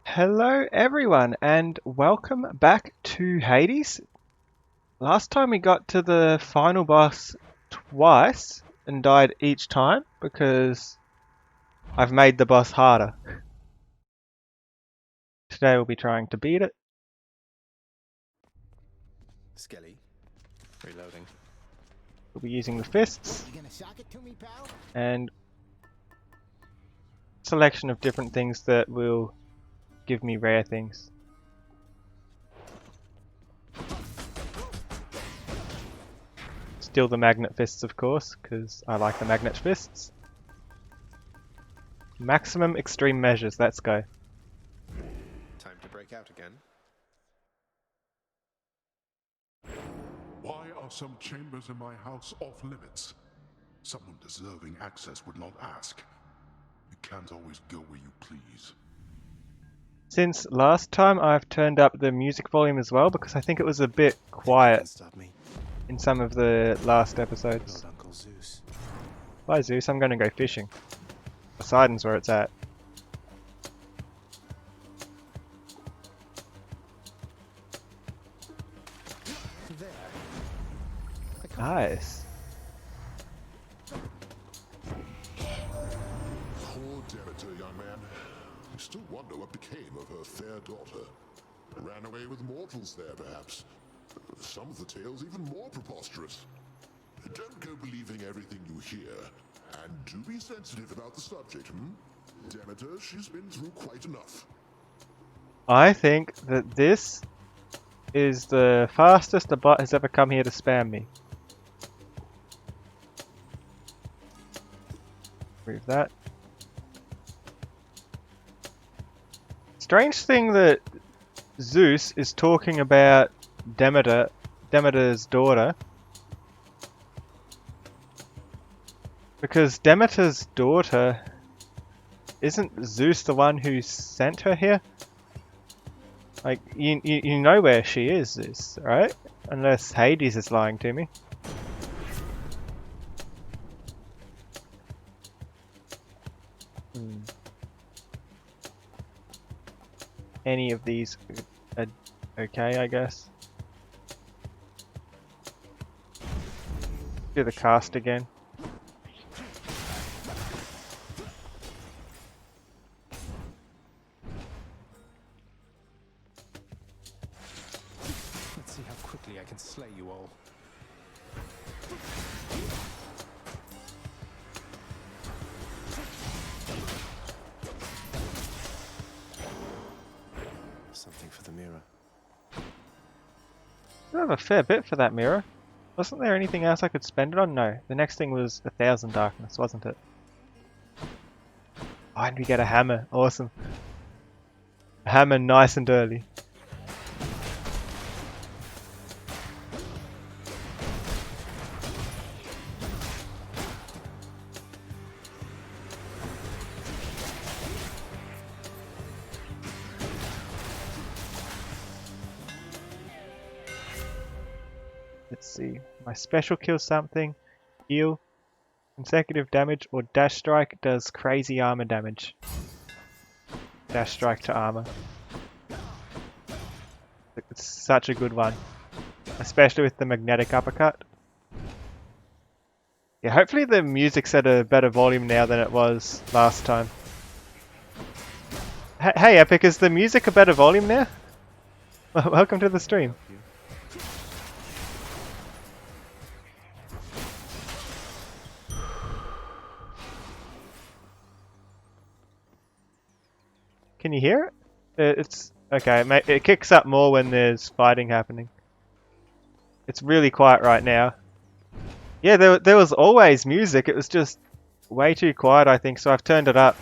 Hello everyone and welcome back to Hades. Last time we got to the final boss twice and died each time because I've made the boss harder. Today we'll be trying to beat it. Skelly, reloading. We'll be using the fists and a selection of different things that will give me rare things. Still the magnet fists, of course, because I like the magnet fists. Maximum extreme measures, let's go. Time to break out again. Why are some chambers in my house off limits? Someone deserving access would not ask. You can't always go where you please. Since last time I've turned up the music volume as well because I think it was a bit quiet in some of the last episodes. Lord Uncle Zeus. Bye Zeus, I'm gonna go fishing. Poseidon's where it's at. Nice. Poor Demeter, young man. I still wonder what became of her fair daughter. Ran away with mortals there, perhaps. Some of the tales even more preposterous. Don't go believing everything you hear. And do be sensitive about the subject, Demeter, she's been through quite enough. I think that this is the fastest a bot has ever come here to spam me. Remove that. Strange thing that Zeus is talking about Demeter's daughter. Because Demeter's daughter, isn't Zeus the one who sent her here? Like, you know where she is, Zeus, right? Unless Hades is lying to me. Any of these are okay, I guess. Do the cast again. Let's see how quickly I can slay you all. Something for the mirror. I have a fair bit for that mirror. Wasn't there anything else I could spend it on? No. The next thing was 1,000 darkness, wasn't it? Oh, and we get a hammer. Awesome. A hammer nice and early. Let's see. My special kills something. Heal. Consecutive damage or dash strike does crazy armor damage. Dash strike to armor. It's such a good one. Especially with the magnetic uppercut. Yeah, hopefully the music's at a better volume now than it was last time. Hey Epic, is the music a better volume now? Welcome to the stream. Can you hear it? It's okay. It kicks up more when there's fighting happening. It's really quiet right now. Yeah, there was always music. It was just way too quiet, I think. So I've turned it up.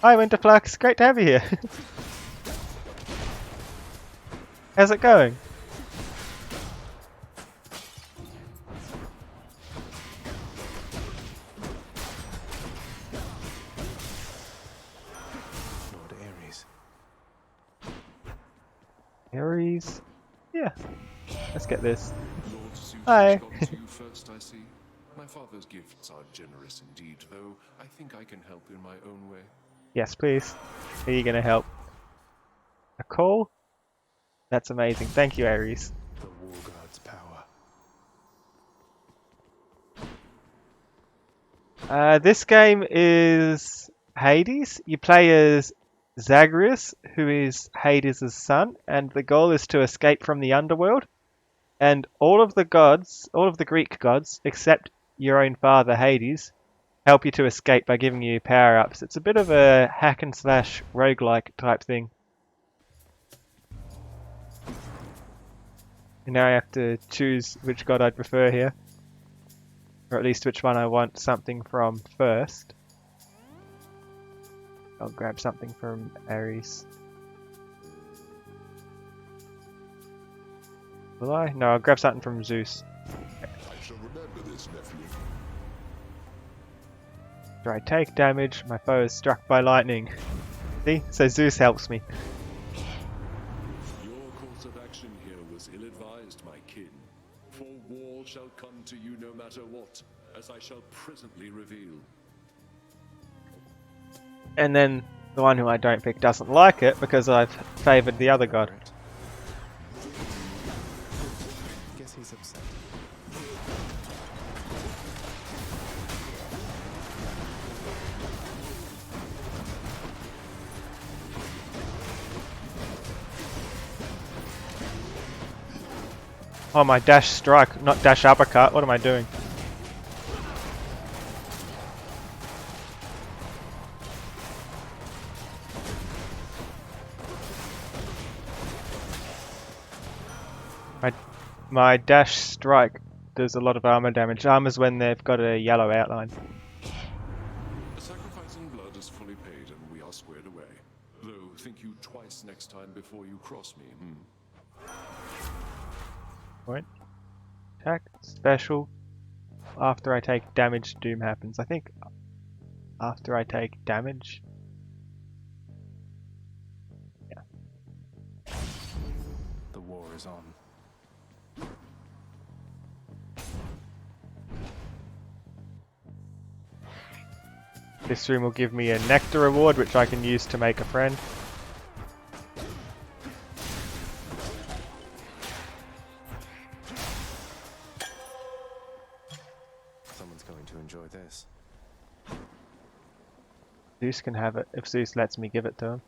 Hi, Winterflux. Great to have you here. How's it going? Lord Ares. Ares? Yeah. Let's get this. Lord Zeus Hi. has gone to you first, I see. My father's gifts are generous indeed, though I think I can help in my own way. Yes, please. Are you gonna help? A call? That's amazing. Thank you, Ares. The War God's power. This game is Hades. You play as Zagreus, who is Hades' son, and the goal is to escape from the underworld. And all of the gods, all of the Greek gods, except your own father, Hades, help you to escape by giving you power-ups. It's a bit of a hack and slash roguelike type thing. And now I have to choose which god I'd prefer here. Or at least which one I want something from first. I'll grab something from Ares. Will I? No, I'll grab something from Zeus. I shall remember this, nephew. After I take damage, my foe is struck by lightning. See? So Zeus helps me. Your course of action here was ill-advised, my kin. For war shall come to you no matter what, as I shall presently reveal. And then the one who I don't pick doesn't like it because I've favoured the other god. Guess he's upset. Oh, my dash strike, not dash uppercut. What am I doing? My dash strike does a lot of armor damage. Armor's when they've got a yellow outline. The sacrifice in blood is fully paid and we are squared away. Though, think you twice next time before you cross me, Point. Attack. Special. After I take damage, doom happens. I think after I take damage. The war is on. This room will give me a nectar reward, which I can use to make a friend. Someone's going to enjoy this. Zeus can have it if Zeus lets me give it to him.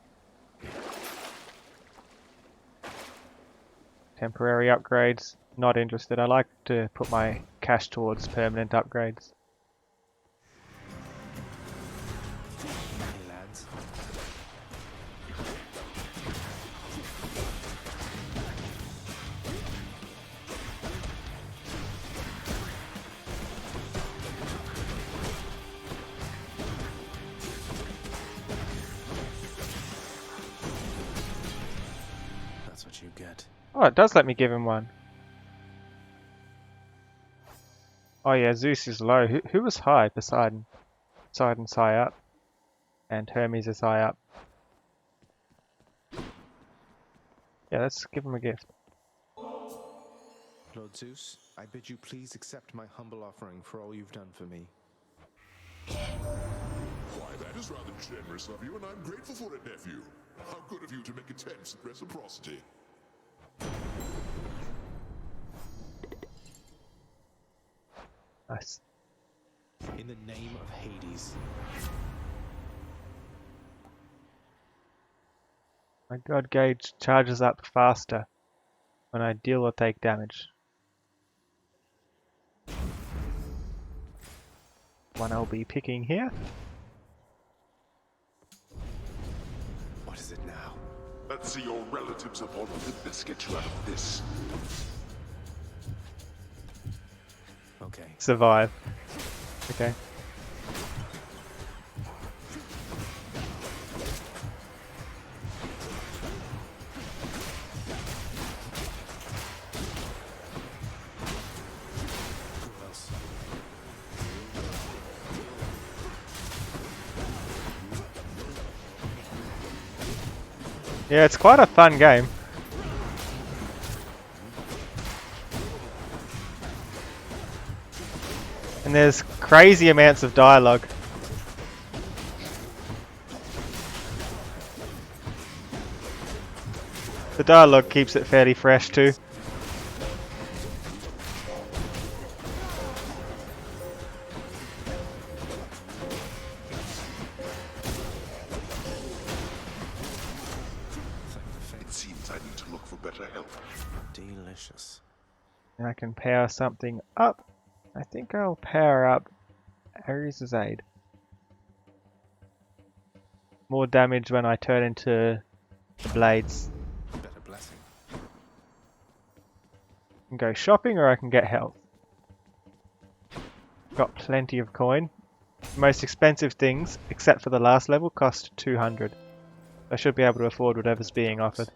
Temporary upgrades, not interested. I like to put my cash towards permanent upgrades. Hey, lads. That's what you get. Oh, it does let me give him one. Oh yeah, Zeus is low. Who was high? Poseidon. Poseidon's high up. And Hermes is high up. Yeah, let's give him a gift. Lord Zeus, I bid you please accept my humble offering for all you've done for me. Why, that is rather generous of you, and I'm grateful for it, nephew. How good of you to make attempts at reciprocity. Nice. In the name of Hades. My god gauge charges up faster when I deal or take damage. One I'll be picking here. What is it now? Let's see your relatives upon Olympus get you out of this. Okay. Survive. Okay. Who else? Yeah, it's quite a fun game. And And there's crazy amounts of dialogue. The dialogue keeps it fairly fresh too. It seems I need to look for better help. Delicious. And I can power something up. I think I'll power up Ares' Aid. More damage when I turn into the blades. Better blessing. I can go shopping or I can get health. Got plenty of coin. The most expensive things, except for the last level, cost 200. I should be able to afford whatever's being offered.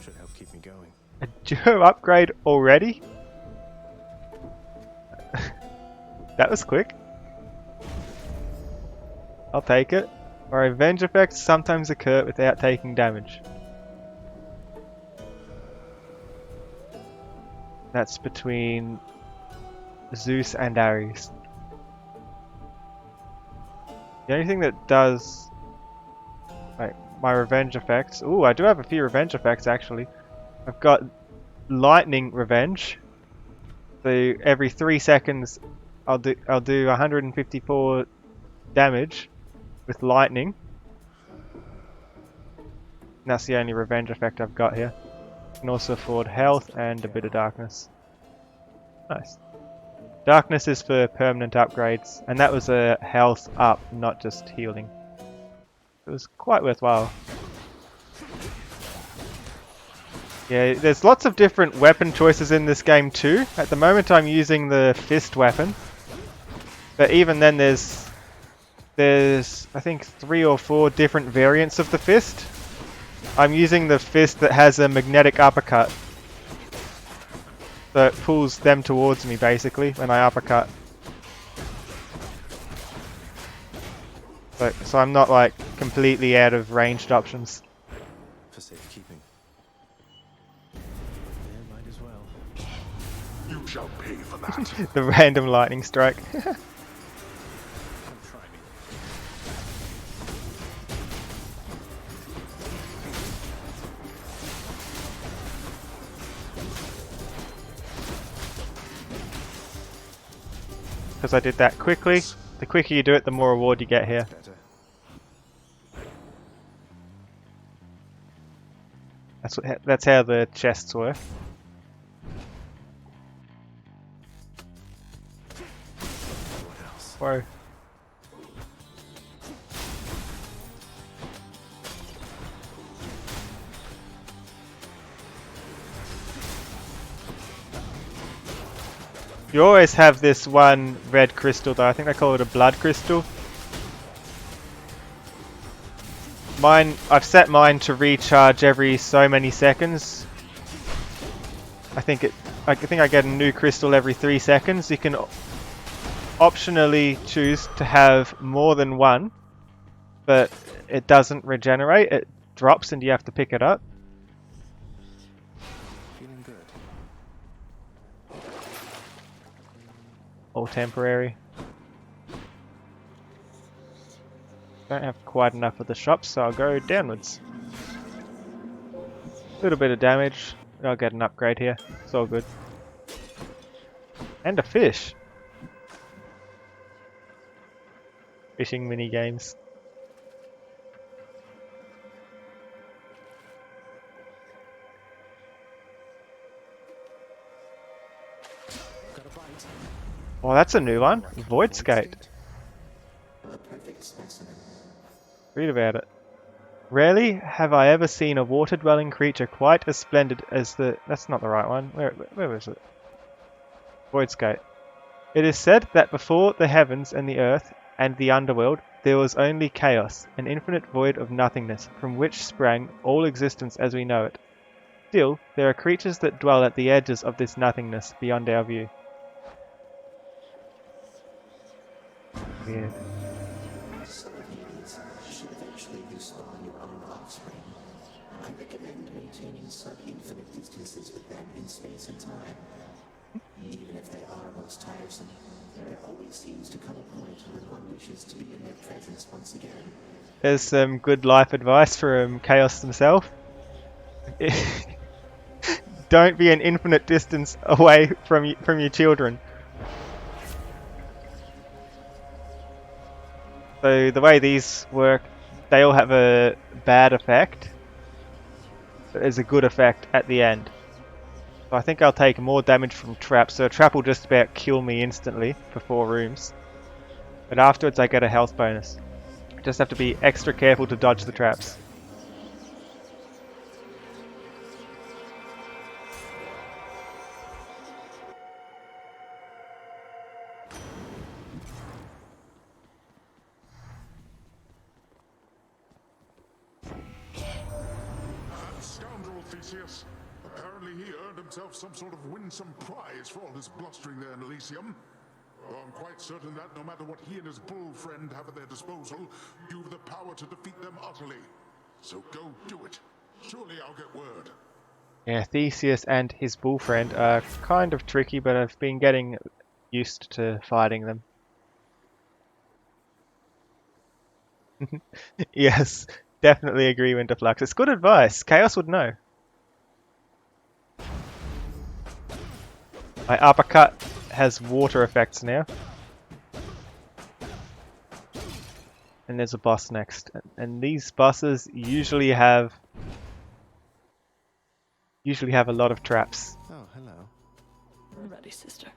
Should help keep me going. A duo upgrade already? That was quick. I'll take it. My revenge effects sometimes occur without taking damage. That's between Zeus and Ares. The only thing that does like my revenge effects. Ooh, I do have a few revenge effects actually. I've got lightning revenge. So every 3 seconds I'll do 154 damage with lightning. And that's the only revenge effect I've got here. Can also afford health and a bit of darkness. Nice. Darkness is for permanent upgrades, and that was a health up, not just healing. It was quite worthwhile. Yeah, there's lots of different weapon choices in this game too. At the moment I'm using the fist weapon. But even then there's I think 3 or 4 different variants of the fist. I'm using the fist that has a magnetic uppercut. So it pulls them towards me basically when I uppercut. So I'm not like completely out of ranged options. For safekeeping. Yeah, might as well. You shall pay for that. The random lightning strike. Come try me. Because I did that quickly. The quicker you do it, the more reward you get here. Better. That's how the chests work. What else? Whoa. You always have this one red crystal though, I think they call it a blood crystal. I've set mine to recharge every so many seconds. I think I get a new crystal every 3 seconds. You can optionally choose to have more than one, but it doesn't regenerate, it drops and you have to pick it up. Feeling good. All temporary. Don't have quite enough of the shops, so I'll go downwards. Little bit of damage. I'll get an upgrade here. It's all good. And a fish. Fishing mini games. Got a bite. Oh, that's a new one. Void Skate. Read about it. Rarely have I ever seen a water-dwelling creature quite as splendid as the... That's not the right one. Where was it? Void Skate. It is said that before the heavens and the earth and the underworld, there was only chaos, an infinite void of nothingness, from which sprang all existence as we know it. Still, there are creatures that dwell at the edges of this nothingness beyond our view. Weird. Should eventually you spawn your own offspring, I recommend such infinite distances with them in space and time. Even if they are most tiresome, there always seems to come a point when one wishes to be in their presence once again. There's some good life advice from Chaos himself. Don't be an infinite distance away from your children. So the way these work, they all have a bad effect, but there's a good effect at the end. So I think I'll take more damage from traps. So a trap will just about kill me instantly for 4 rooms. But afterwards I get a health bonus. Just have to be extra careful to dodge the traps. That scoundrel Theseus. Apparently he earned himself some sort of winsome prize for all his blustering there in Elysium. Well, I'm quite certain that no matter what he and his bull friend have at their disposal, you've the power to defeat them utterly. So go do it. Surely I'll get word. Yeah, Theseus and his bull friend are kind of tricky, but I've been getting used to fighting them. Yes, definitely agree, Winterflux. It's good advice. Chaos would know. My uppercut has water effects now. And there's a boss next. And these bosses usually have a lot of traps. Oh, hello. We're ready, sister.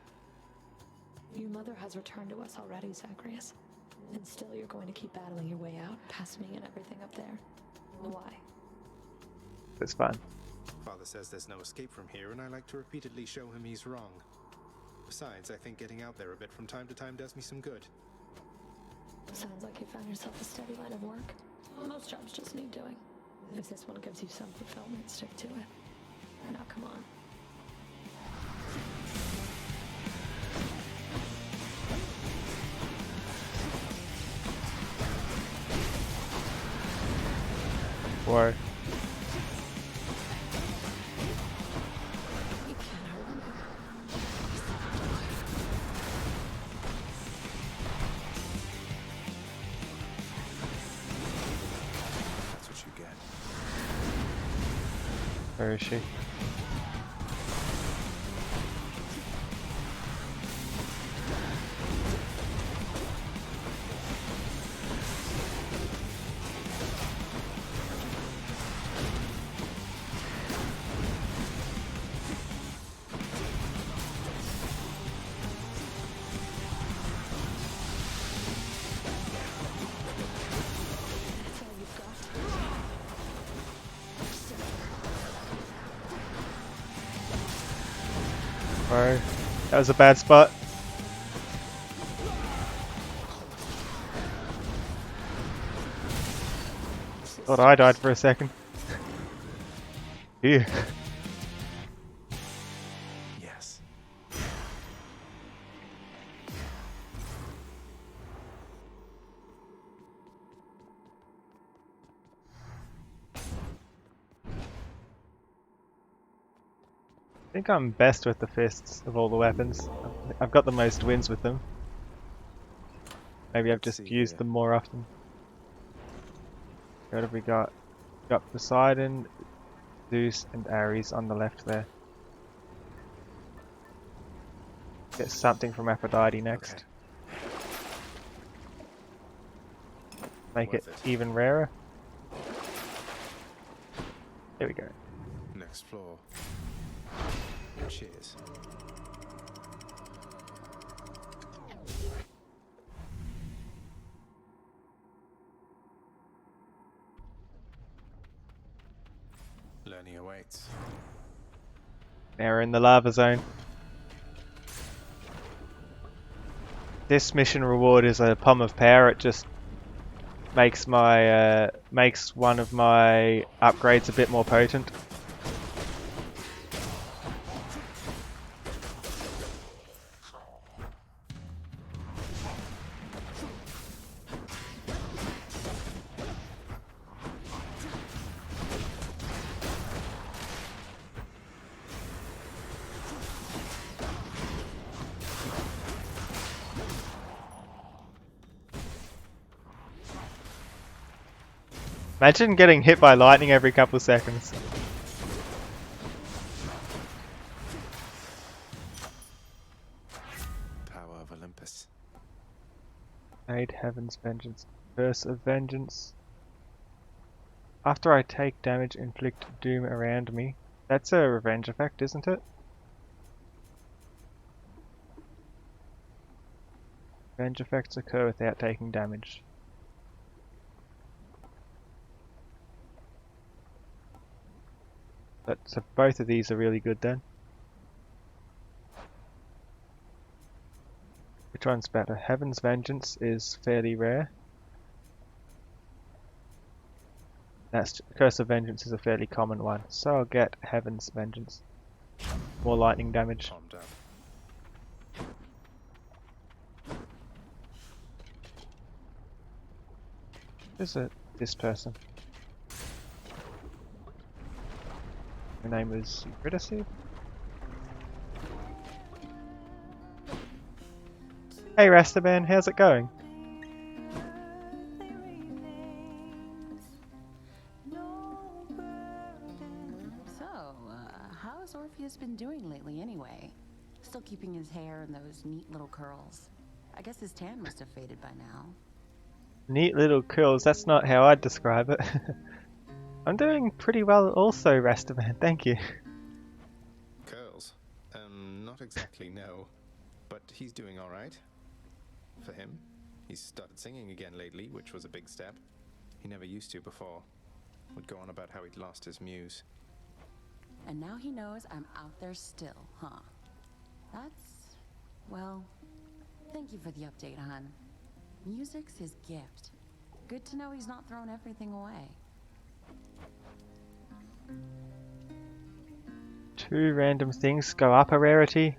Your mother has returned to us already, Zacharias. And still you're going to keep battling your way out, past me and everything up there. Why? It's fun. Father says there's no escape from here, and I like to repeatedly show him he's wrong. Besides, I think getting out there a bit from time to time does me some good. Sounds like you found yourself a steady line of work. Most jobs just need doing. If this one gives you some fulfillment, stick to it. Now come on. Or You can't hurt me. That's what you get. where is she? That's all you've got. Or that was a bad spot. Thought I died for a second. Ew. Yes. I think I'm best with the fists of all the weapons. I've got the most wins with them. Maybe I've Let's just see used here. them more often. What have we got? We got Poseidon, Zeus, and Ares on the left there. Get something from Aphrodite next. Make it Worth it. even rarer. There we go. Next floor. Cheers. Learning awaits. Now we're in the lava zone. This mission reward is a Palm of Power. It just makes my makes one of my upgrades a bit more potent. Imagine getting hit by lightning every couple seconds. Power of Olympus. Aid Heaven's Vengeance. Curse of Vengeance. After I take damage, inflict doom around me. That's a revenge effect, isn't it? Revenge effects occur without taking damage. So both of these are really good then. Which one's better? Heaven's Vengeance is fairly rare. That's Curse of Vengeance is a fairly common one, so I'll get Heaven's Vengeance. More lightning damage. Calm down. Who's this person? Her name is Eurydice? Hey Rastaman, how's it going? So, how's Orpheus been doing lately anyway? Still keeping his hair in those neat little curls. I guess his tan must have faded by now. Neat little curls, that's not how I'd describe it. I'm doing pretty well also, Rastaman, thank you. Curls? Not exactly, no. But he's doing alright. For him. He's started singing again lately, which was a big step. He never used to before. Would go on about how he'd lost his muse. And now he knows I'm out there still, huh? That's... well... thank you for the update, hon. Music's his gift. Good to know he's not thrown everything away. 2 random things go up a rarity,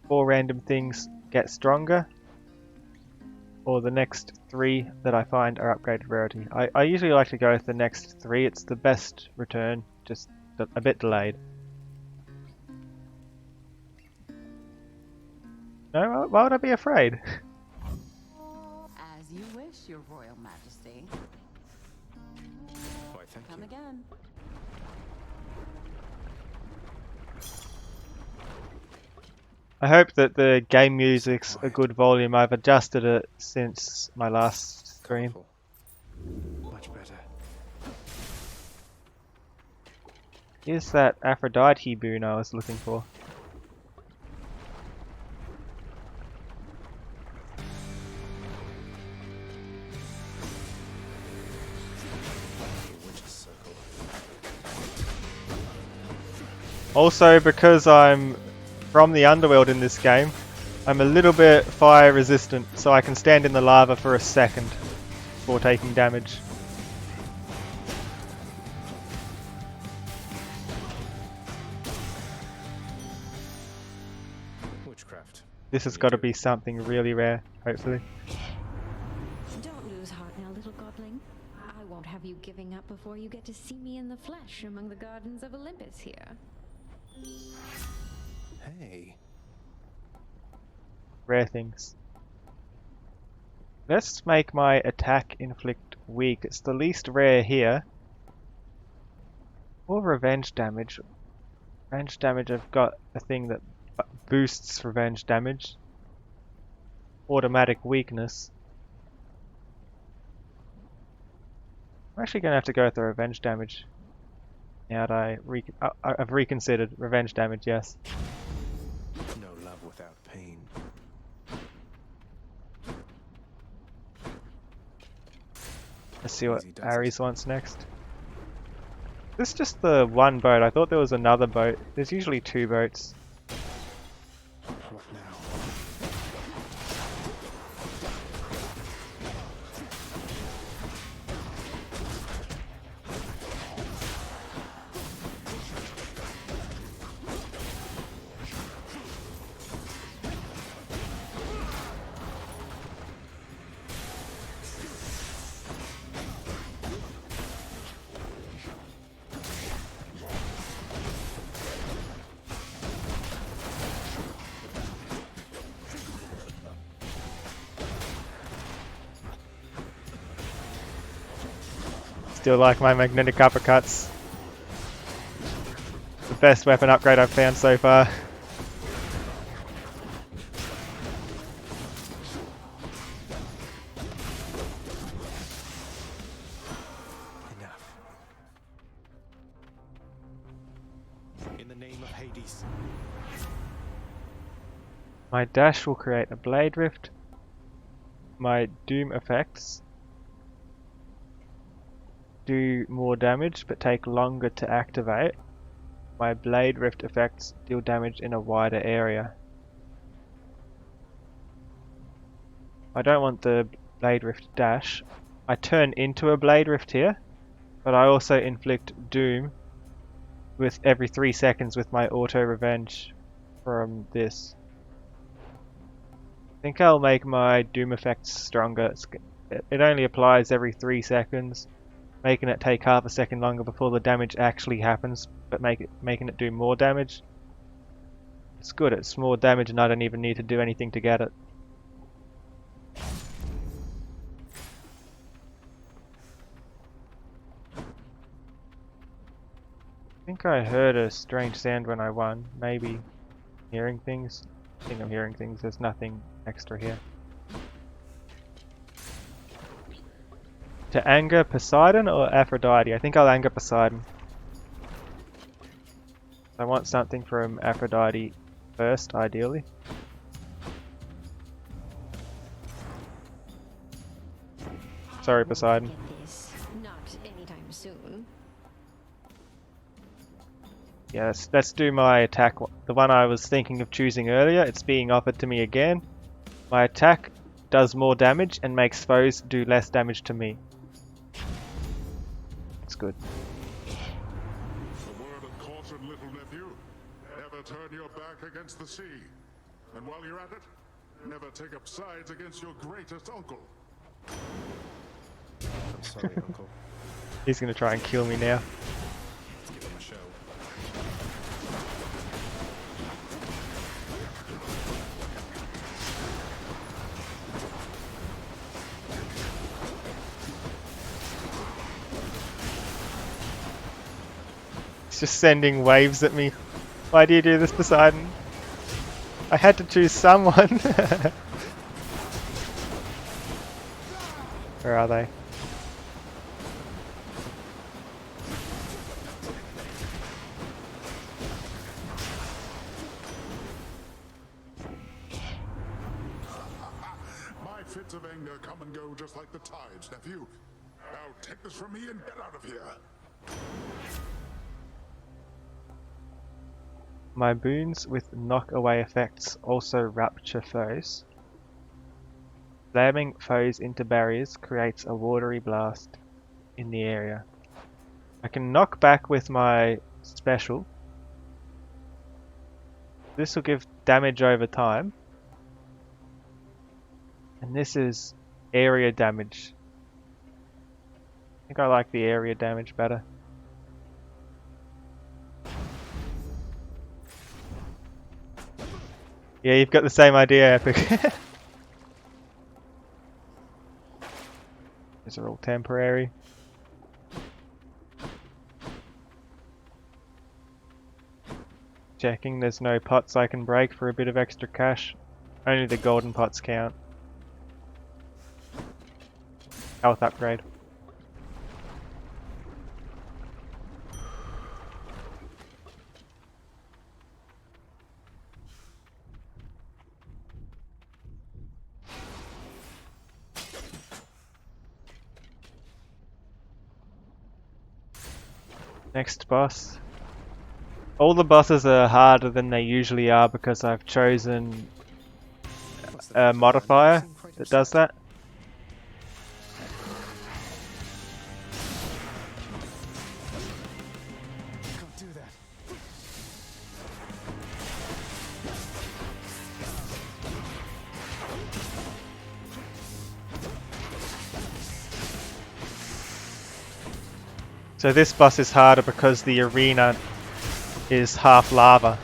4 random things get stronger, or the next 3 that I find are upgraded rarity. I usually like to go with the next 3, it's the best return, just a bit delayed. No, why would I be afraid? As you wish, your royal majesty. Why, thank Come you. again. I hope that the game music's a good volume. I've adjusted it since my last stream. Colorful. Much better. Here's that Aphrodite boon I was looking for. The witch's circle. Also, because I'm from the underworld in this game, I'm a little bit fire resistant, so I can stand in the lava for a second before taking damage. Witchcraft. This has got to be something really rare, hopefully. Don't lose heart now, little godling. I won't have you giving up before you get to see me in the flesh among the gardens of Olympus here. Hey. Rare things. Let's make my attack inflict weak. It's the least rare here. Or revenge damage. Revenge damage, I've got a thing that boosts revenge damage. Automatic weakness. I'm actually going to have to go with the revenge damage. Now that I've reconsidered. Revenge damage, yes. No love without pain. Let's see what Easy does Ares wants next. This is just the one boat. I thought there was another boat. There's usually 2 boats. What now? Still like my magnetic uppercuts. The best weapon upgrade I've found so far. Enough. In the name of Hades. My dash will create a blade rift. My doom effects do more damage but take longer to activate. My blade rift effects deal damage in a wider area. I don't want the blade rift dash. I turn into a blade rift here, but I also inflict doom with every 3 seconds with my auto revenge from this. I think I'll make my doom effects stronger. It only applies every 3 seconds, making it take half a second longer before the damage actually happens, but making it do more damage. It's good, it's more damage and I don't even need to do anything to get it. I think I heard a strange sound when I won. Maybe hearing things? I think I'm hearing things, there's nothing extra here. To anger Poseidon or Aphrodite? I think I'll anger Poseidon. I want something from Aphrodite first, ideally. Sorry, Poseidon. Get this. Not anytime soon. Yeah, let's do my attack. The one I was thinking of choosing earlier, it's being offered to me again. My attack does more damage and makes foes do less damage to me. It's good. A word of caution, little nephew. Never turn your back against the sea. And while you're at it, never take up sides against your greatest uncle. I'm sorry, Uncle. He's gonna try and kill me now. Let's give him a show. He's just sending waves at me. Why do you do this, Poseidon? I had to choose someone. Where are they? My fits of anger come and go just like the tides, nephew. Now take this from me and get out of here. My boons with knock away effects also rupture foes. Slamming foes into barriers creates a watery blast in the area. I can knock back with my special. This will give damage over time. And this is area damage. I think I like the area damage better. Yeah, you've got the same idea, Epic. These are all temporary. Checking there's no pots I can break for a bit of extra cash. Only the golden pots count. Health upgrade. Next boss. All the bosses are harder than they usually are because I've chosen a modifier that does that. Can't do that. So this boss is harder because the arena is half lava.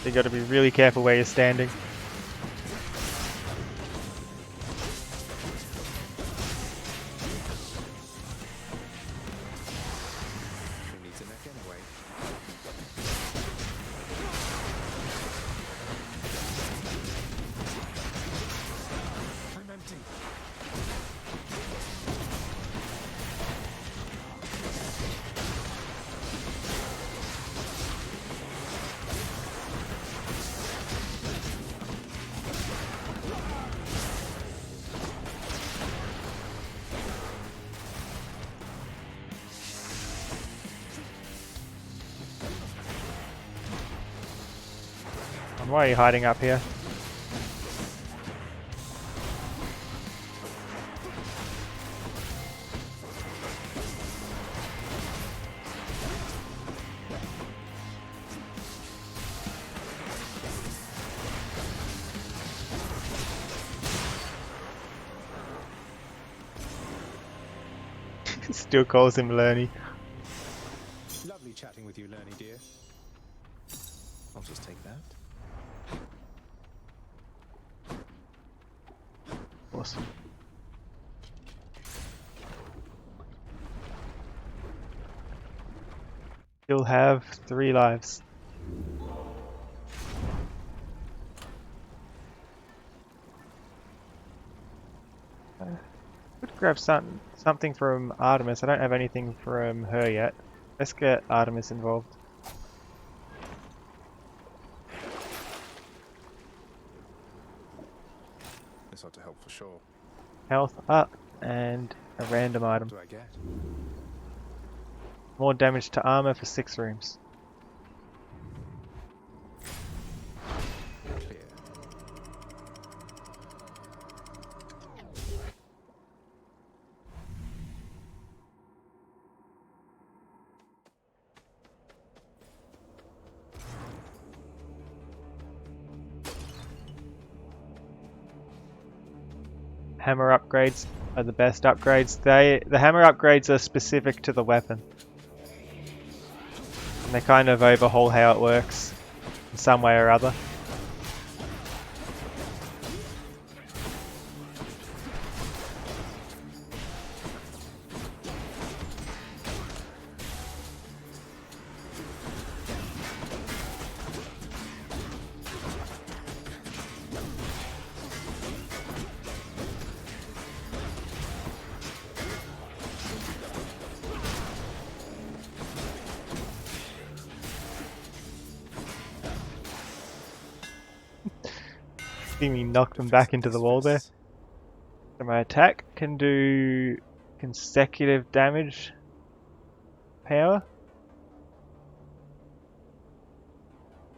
You got to be really careful where you're standing. Who needs a neck anyway? I'm empty. And why are you hiding up here? Still calls him Lerny. Lovely chatting with you, Lerny dear. I'll just take that. Awesome. You'll have 3 lives. Could grab something from Artemis. I don't have anything from her yet. Let's get Artemis involved. This ought to help for sure. Health up and a random item. What do I get? More damage to armor for 6 rooms. Clear. Hammer upgrades are the best upgrades. The hammer upgrades are specific to the weapon. And they kind of overhaul how it works in some way or other. See me knock them back into the wall there. So my attack can do consecutive damage power.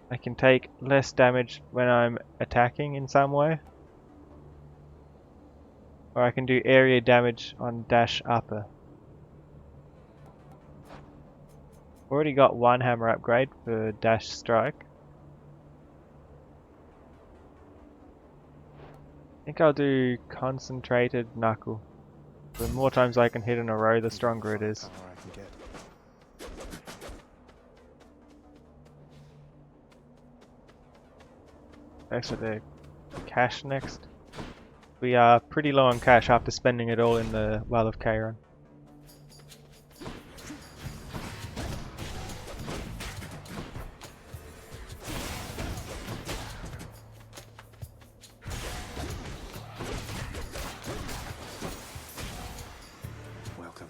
I can take less damage when I'm attacking in some way. Or I can do area damage on dash upper. Already got 1 hammer upgrade for dash strike. I think I'll do concentrated knuckle. The more times I can hit in a row, the stronger it is. Power I can get. Actually, the cash next. We are pretty low on cash after spending it all in the Well of Charon. Welcome.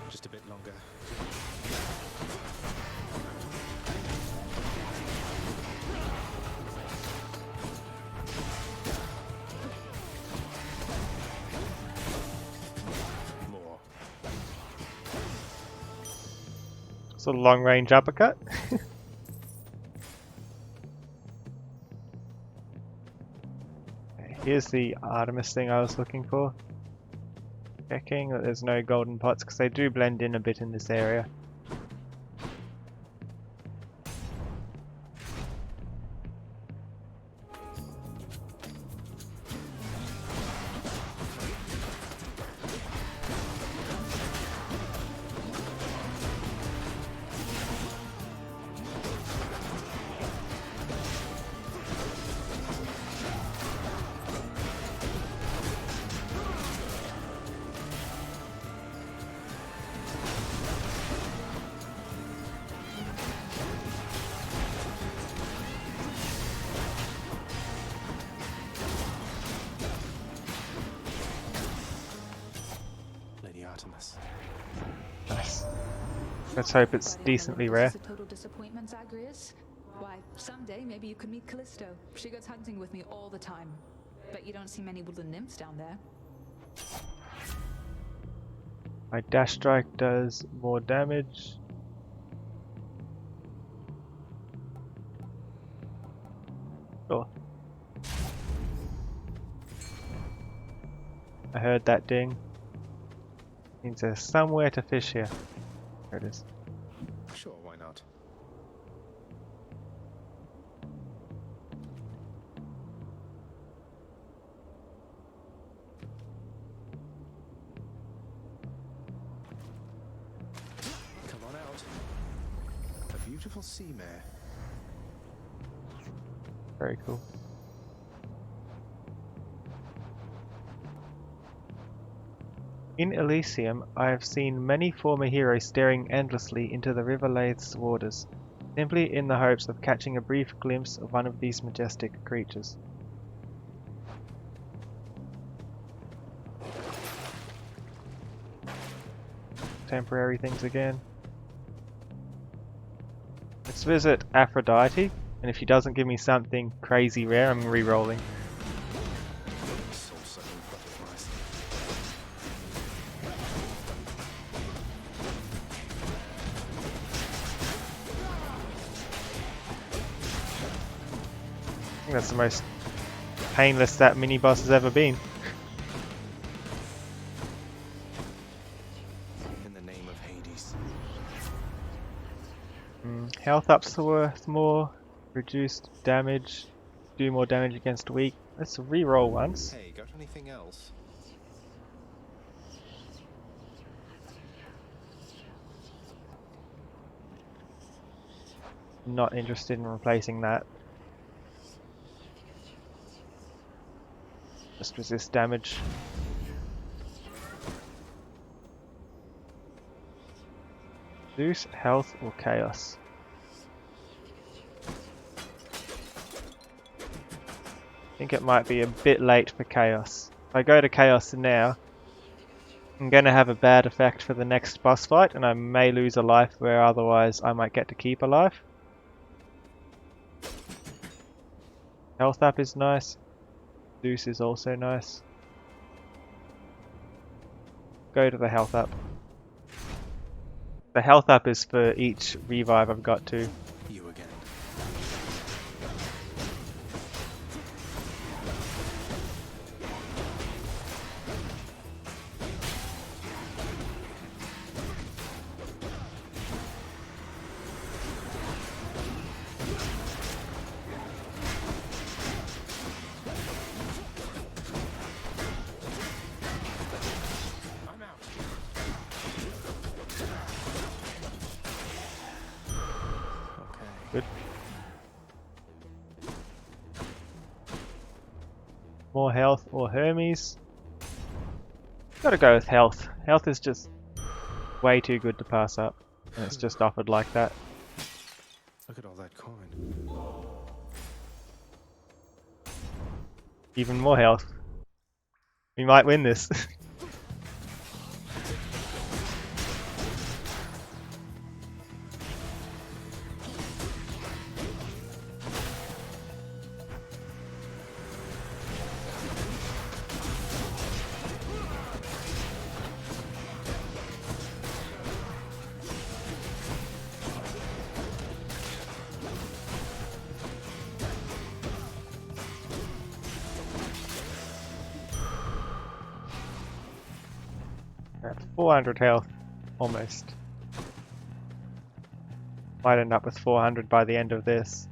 Just a bit longer. More. It's a long range uppercut. Here's the Artemis thing I was looking for. Checking that there's no golden pots because they do blend in a bit in this area. Artemis. Nice. Let's hope it's decently rare. This is a total disappointment, Zagreus. Why, someday maybe you could meet Callisto. She goes hunting with me all the time. But you don't see many woodland nymphs down there. My dash strike does more damage. Sure. I heard that ding. Means there's somewhere to fish here. There it is. Sure, why not? Come on out. A beautiful sea mare. Very cool. In Elysium, I have seen many former heroes staring endlessly into the river-lathed waters, simply in the hopes of catching a brief glimpse of one of these majestic creatures. Temporary things again. Let's visit Aphrodite, and if she doesn't give me something crazy rare, I'm re-rolling. Soul-sucking butterflies. I think that's the most painless that mini-boss has ever been. In the name of Hades. Health ups are worth more, reduced damage, do more damage against weak. Let's re-roll once. Hey, got anything else? Not interested in replacing that. Just resist damage. Zeus, health, or chaos? I think it might be a bit late for chaos. If I go to chaos now, I'm going to have a bad effect for the next boss fight, and I may lose a life where otherwise I might get to keep a life. Health up is nice. Zeus is also nice. Go to the health up. The health up is for each revive I've got to. You again. I'm out. Okay. Good. More health or Hermes? Gotta go with health. Health is just way too good to pass up. And it's just offered like that. Look at all that coin. Even more health. We might win this. At 400 health, almost. Might end up with 400 by the end of this.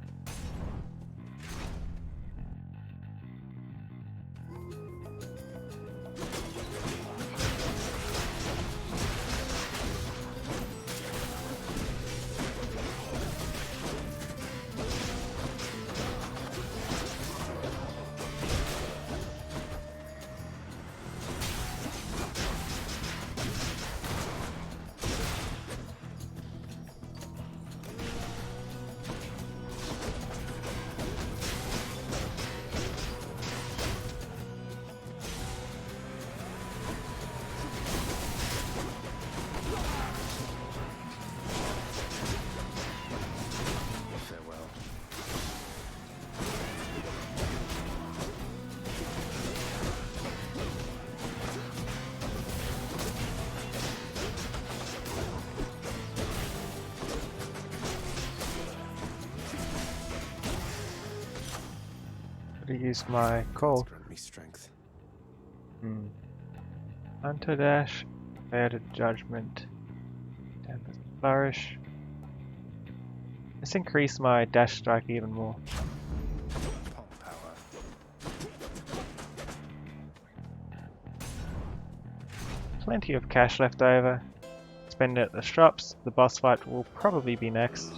Could have used my call. Grant me strength. Hunter dash, fair judgment, Tempest flourish. Let's increase my dash strike even more. Palm power. Plenty of cash left over. Spend it at the shops. The boss fight will probably be next.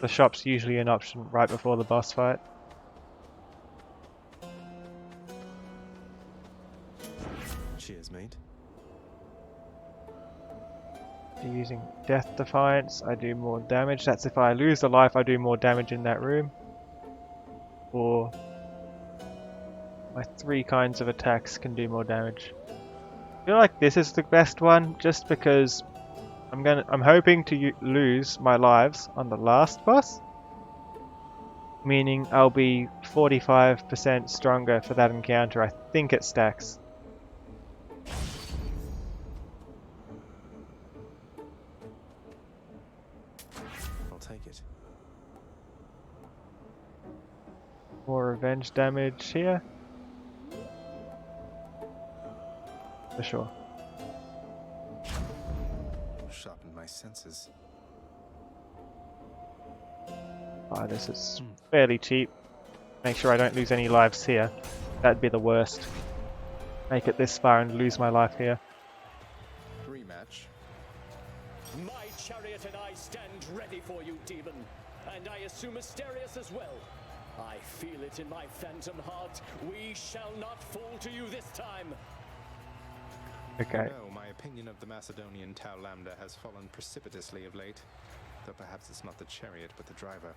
The shop's usually an option right before the boss fight. Cheers, mate. Using Death Defiance, I do more damage. That's if I lose a life, I do more damage in that room. Or my 3 kinds of attacks can do more damage. I feel like this is the best one, just because I'm hoping to lose my lives on the last boss, meaning I'll be 45% stronger for that encounter. I think it stacks. I'll take it. More revenge damage here. For sure. Sharpen my senses. Ah, this is fairly cheap. Make sure I don't lose any lives here. That'd be the worst. Make it this far and lose my life here. Rematch. My chariot and I stand ready for you, demon. And I assume Asterius as well. I feel it in my phantom heart. We shall not fall to you this time. Okay. No, my opinion of the Macedonian Tau Lambda has fallen precipitously of late. Though perhaps it's not the chariot, but the driver.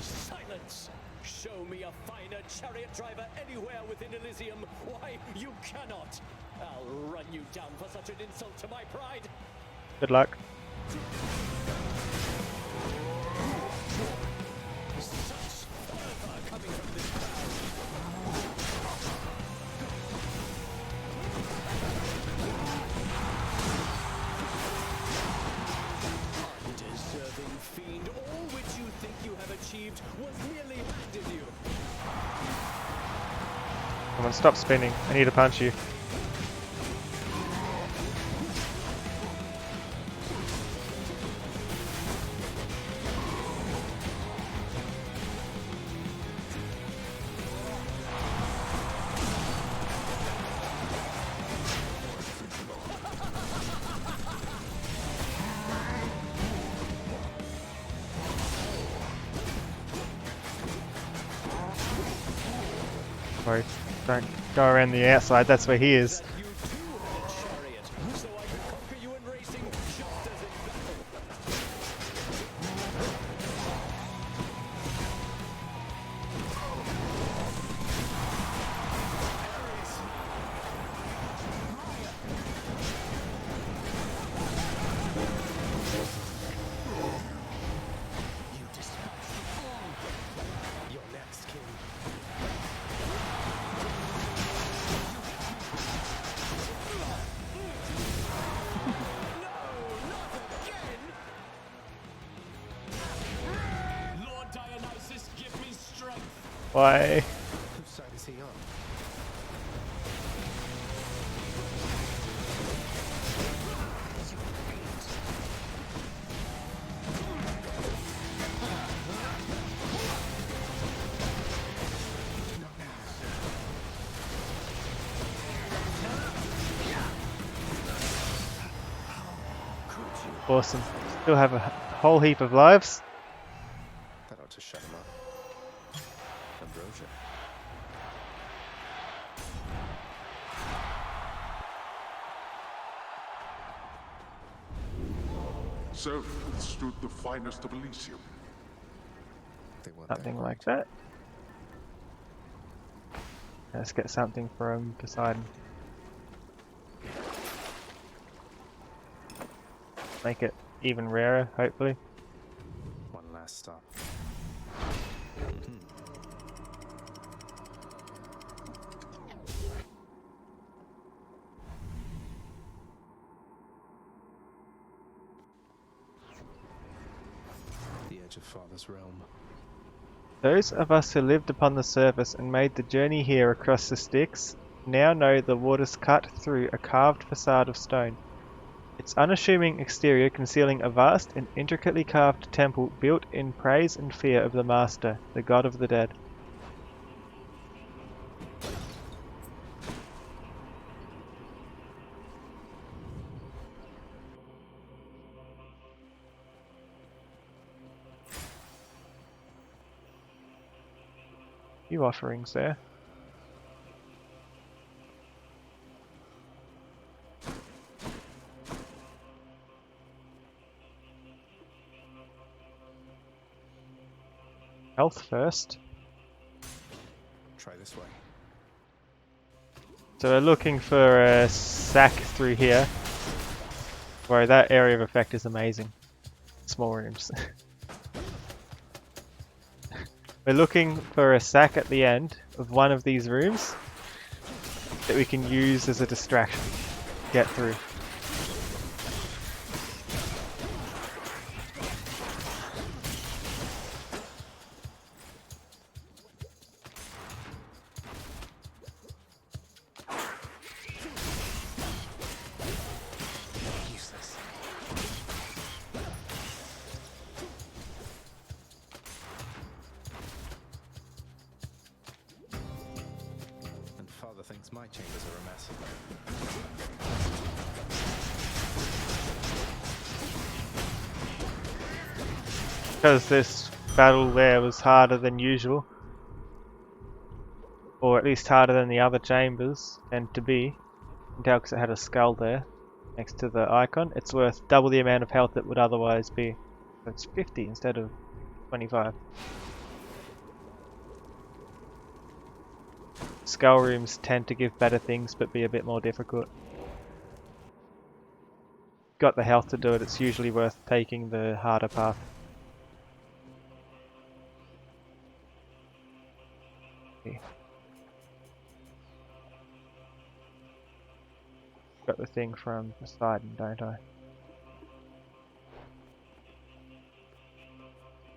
Silence! Show me a finer chariot driver anywhere within Elysium. Why, you cannot! I'll run you down for such an insult to my pride. Good luck. Such fervor coming from this undeserving fiend. All which you think you have achieved was merely handed you. Come on, stop spinning. I need to punch you. Sorry, don't go around the outside, that's where he is. You too had a chariot, so I could conquer you in racing just as in battle. You despise the form. You're next, king. Lord Dionysus, give me strength. Why? Whose side is he on? Awesome. Still have a whole heap of lives. That ought to shut him up. Ambrosia. So withstood the finest of Elysium. They want their Something point. like that. Let's get something from Poseidon. Make it even rarer, hopefully. One last stop. The edge of Father's realm. Those of us who lived upon the surface and made the journey here across the Styx now know the waters cut through a carved facade of stone. Its unassuming exterior concealing a vast and intricately carved temple built in praise and fear of the Master, the god of the dead. Few offerings there. Health first. Try this way. So we're looking for a sack through here. Where that area of effect is amazing. Small rooms. We're looking for a sack at the end of one of these rooms that we can use as a distraction to get through. Useless. And Father thinks my chambers are a mess. Because this battle there was harder than usual, or at least harder than the other chambers tend to be. You can tell because it had a skull there next to the icon. It's worth double the amount of health it would otherwise be. So it's 50 instead of 25. Skull rooms tend to give better things but be a bit more difficult. Got the health to do it, it's usually worth taking the harder path. Got the thing from Poseidon, don't I?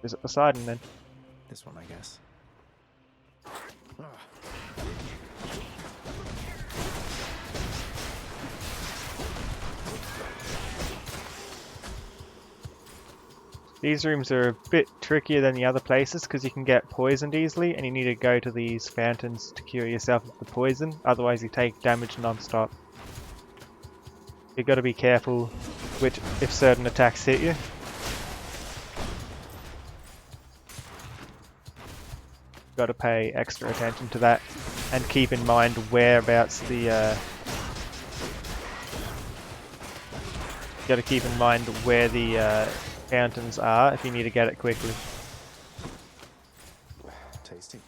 Is it Poseidon then? This one, I guess. These rooms are a bit trickier than the other places because you can get poisoned easily and you need to go to these fountains to cure yourself of the poison, otherwise you take damage non-stop. You've got to be careful which if certain attacks hit you. Got to pay extra attention to that and keep in mind whereabouts the got to keep in mind where the fountains are if you need to get it quickly. Tasty.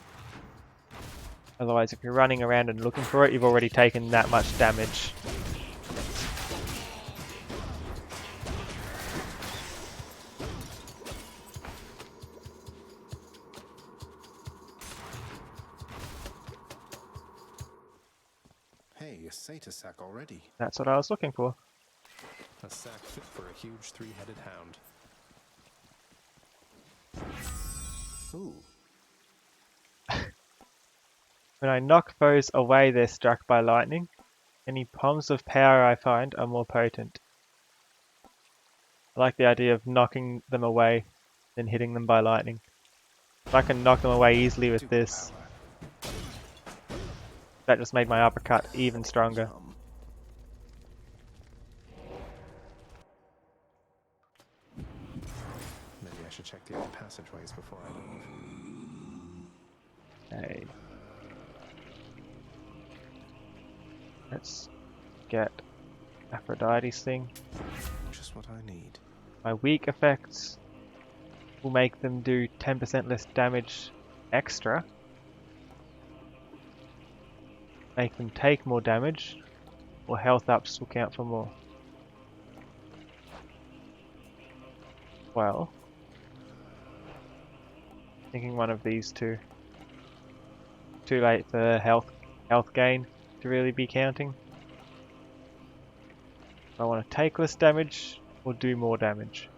Otherwise, if you're running around and looking for it, you've already taken that much damage. Hey, a satyr sack already. That's what I was looking for. A sack fit for a huge three-headed hound. Ooh. When I knock foes away, they're struck by lightning. Any palms of power I find are more potent. I like the idea of knocking them away, then hitting them by lightning. If I can knock them away easily with this, that just made my uppercut even stronger. Maybe I should check the other passageways before I leave. Hey. Let's get Aphrodite's thing. Just what I need. My weak effects will make them do 10% less damage extra. Make them take more damage, or health ups will count for more. Well, thinking one of these two. Too late for health gain to really be counting. I want to take less damage or do more damage.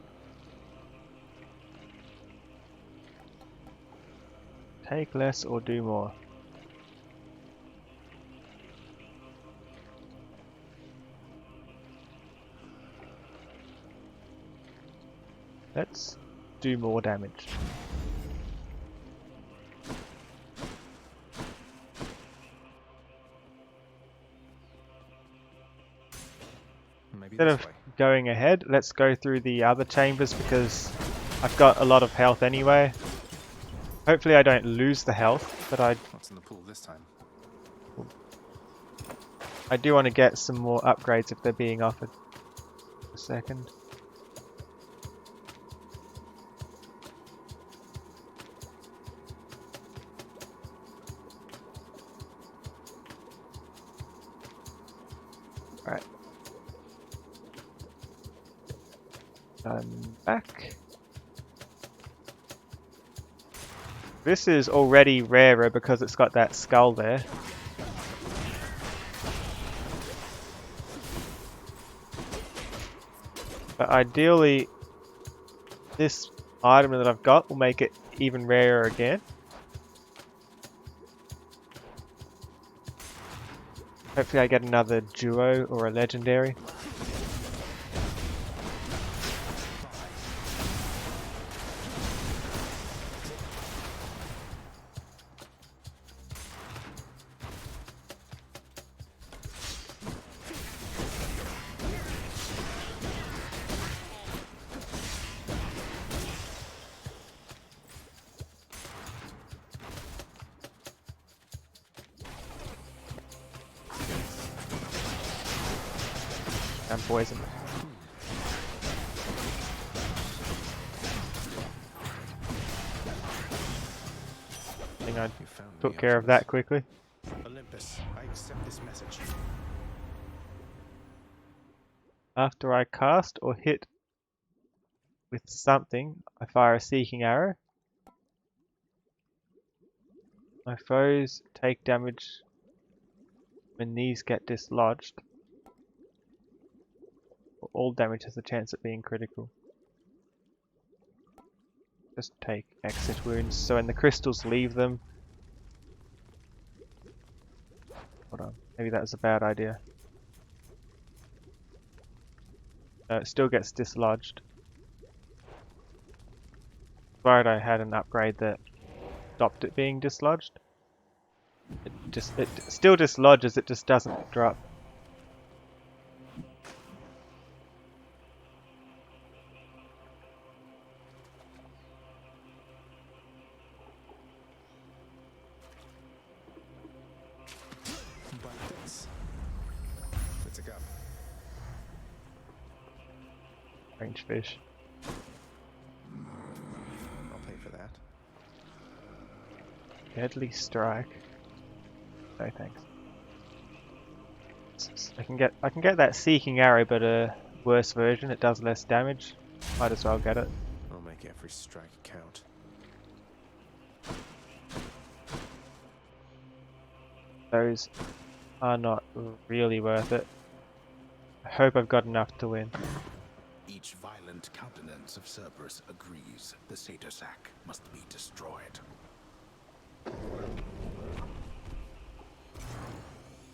Take less or do more. Let's do more damage. Maybe Instead this of way. going ahead, let's go through the other chambers because I've got a lot of health anyway. Hopefully I don't lose the health, but What's in the pool this time? I do want to get some more upgrades if they're being offered. A second. Right. I'm back. This is already rarer because it's got that skull there. But ideally, this item that I've got will make it even rarer again. Hopefully I get another duo or a legendary. I'm poisoned. I think I You found took me, care of that quickly. Olympus, I accept this message. After I cast or hit with something, I fire a seeking arrow. My foes take damage when these get dislodged. All damage has a chance at being critical. Just take exit wounds, so when the crystals leave them... Hold on, maybe that was a bad idea. No, it still gets dislodged. Right, I had an upgrade that stopped it being dislodged. It still dislodges, it just doesn't drop. But this. It's a gun. Range fish. I'll pay for that. Deadly strike. No thanks. I can get that seeking arrow, but a worse version. It does less damage. Might as well get it. I'll make every strike count. Those are not really worth it. I hope I've got enough to win. Each violent countenance of Cerberus agrees the Satyr Sack must be destroyed.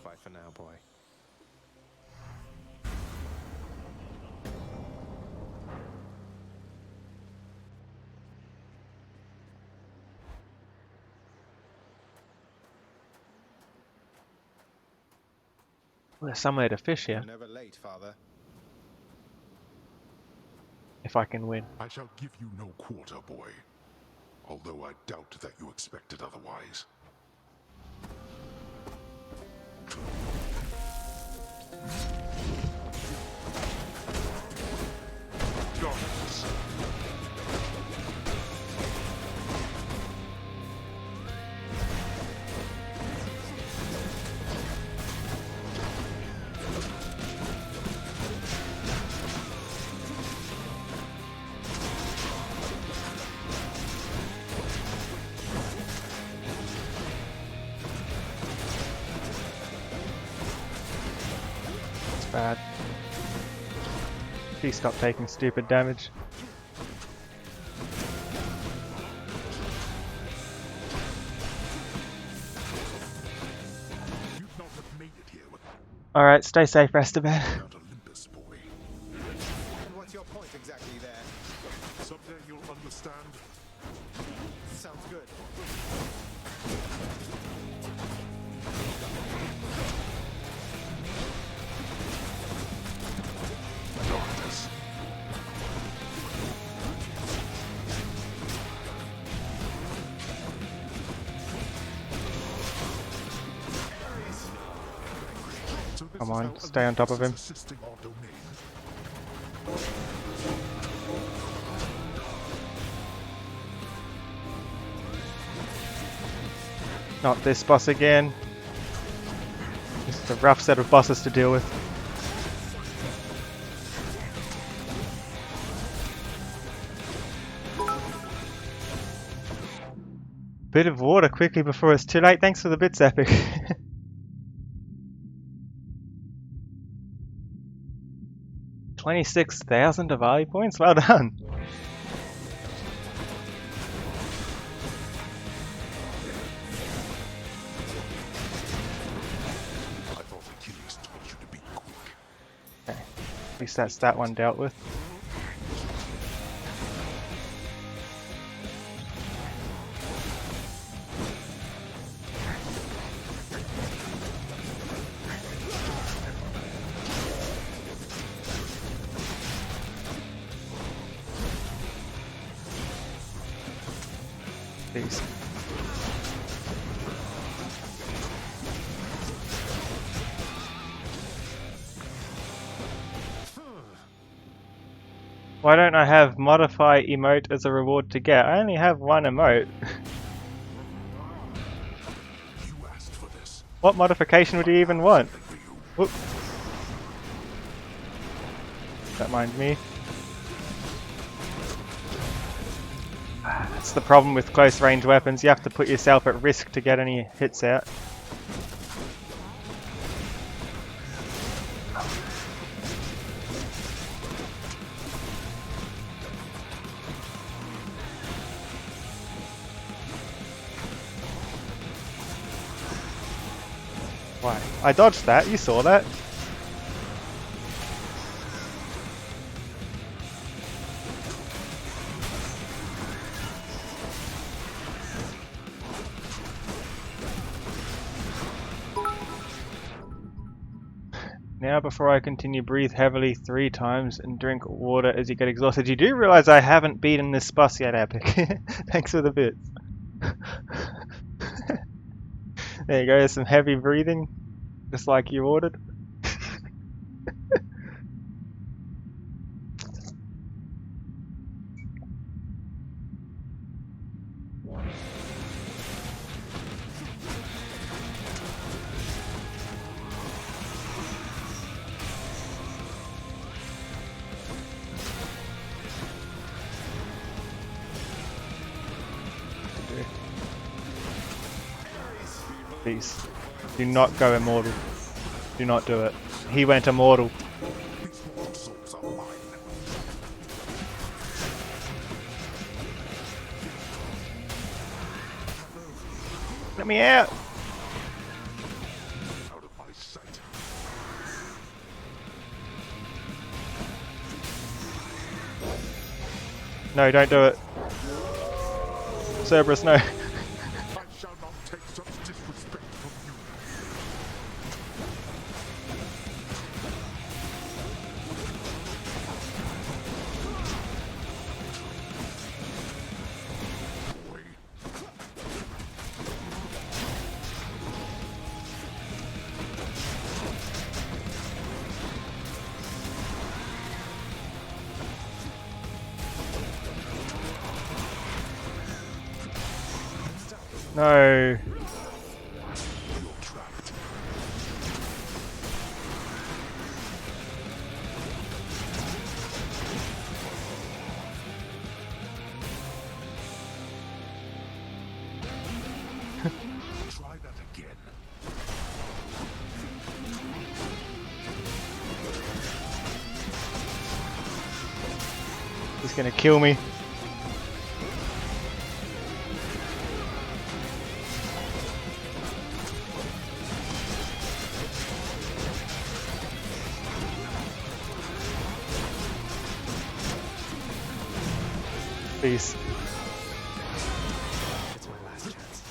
Bye for now, boy. Well, there's somewhere to fish here, You're never late, Father. if I can win. I shall give you no quarter, boy. Although I doubt that you expected otherwise. Darkness. It's bad. Please stop taking stupid damage. Alright, stay safe, Esteban. Mount Olympus, boy. And what's your point exactly there? Someday you'll understand. Sounds good. Darkness. So this Come is on, how stay on top of him. Olympus is assisting our domain. Not this boss again. This is a rough set of bosses to deal with. Bit of water quickly before it's too late. Thanks for the bits, Epic. $26,000 Avali points? Well done. I thought Achilles told you to be quick. At least that's that one dealt with. Peace. Why don't I have modify emote as a reward to get? I only have one emote. You asked for this. What modification would you even want? Whoop. Don't mind me. That's the problem with close range weapons. You have to put yourself at risk to get any hits out. Why? I dodged that, you saw that. Now before I continue, breathe heavily 3 times and drink water as you get exhausted. You do realise I haven't beaten this boss yet, Epic. Thanks for the bits. There you go, some heavy breathing, just like you ordered. Please, do not go immortal. Do not do it. He went immortal. These mortal souls are mine. Let me out! Out of my sight. No, don't do it. Cerberus, no. I shall not take such disrespect from you. Boy. No. You're trapped. Try that again. He's gonna kill me. Please. It's my last chance.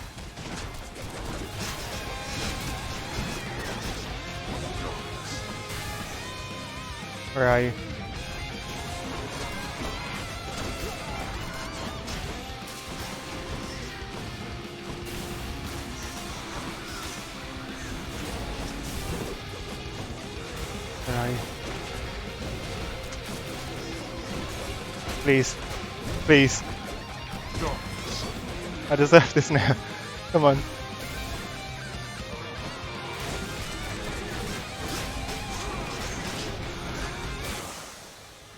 Where are you? Where are you? Please. Please. I deserve this now. Come on.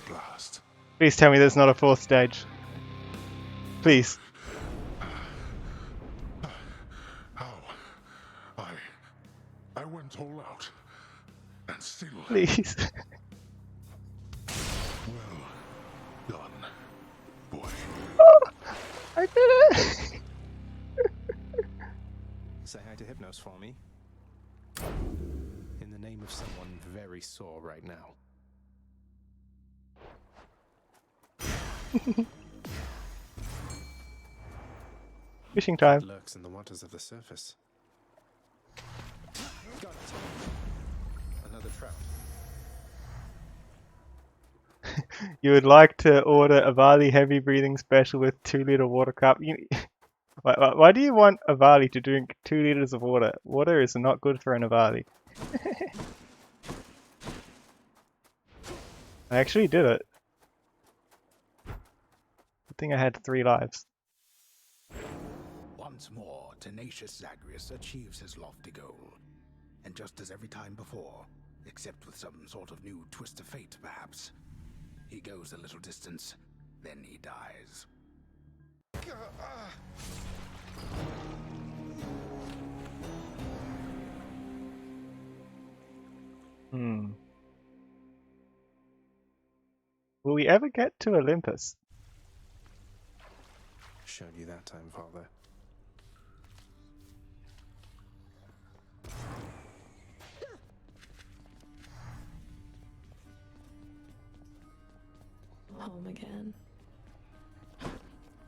Blast. Please tell me there's not a fourth stage. Please. How? I went all out. And still. Please. Well done, boy. I did it! Say hi to Hypnos for me. In the name of someone very sore right now. Fishing time. Lurks in the waters of the surface. Got it. Another trout. You would like to order Avali heavy breathing special with 2-liter water cup. Why do you want Avali to drink 2 liters of water? Water is not good for an Avali. I actually did it. I think I had 3 lives. Once more, tenacious Zagreus achieves his lofty goal. And just as every time before, except with some sort of new twist of fate, perhaps, he goes a little distance, then he dies. Will we ever get to Olympus? Showed you that time, Father. Home again.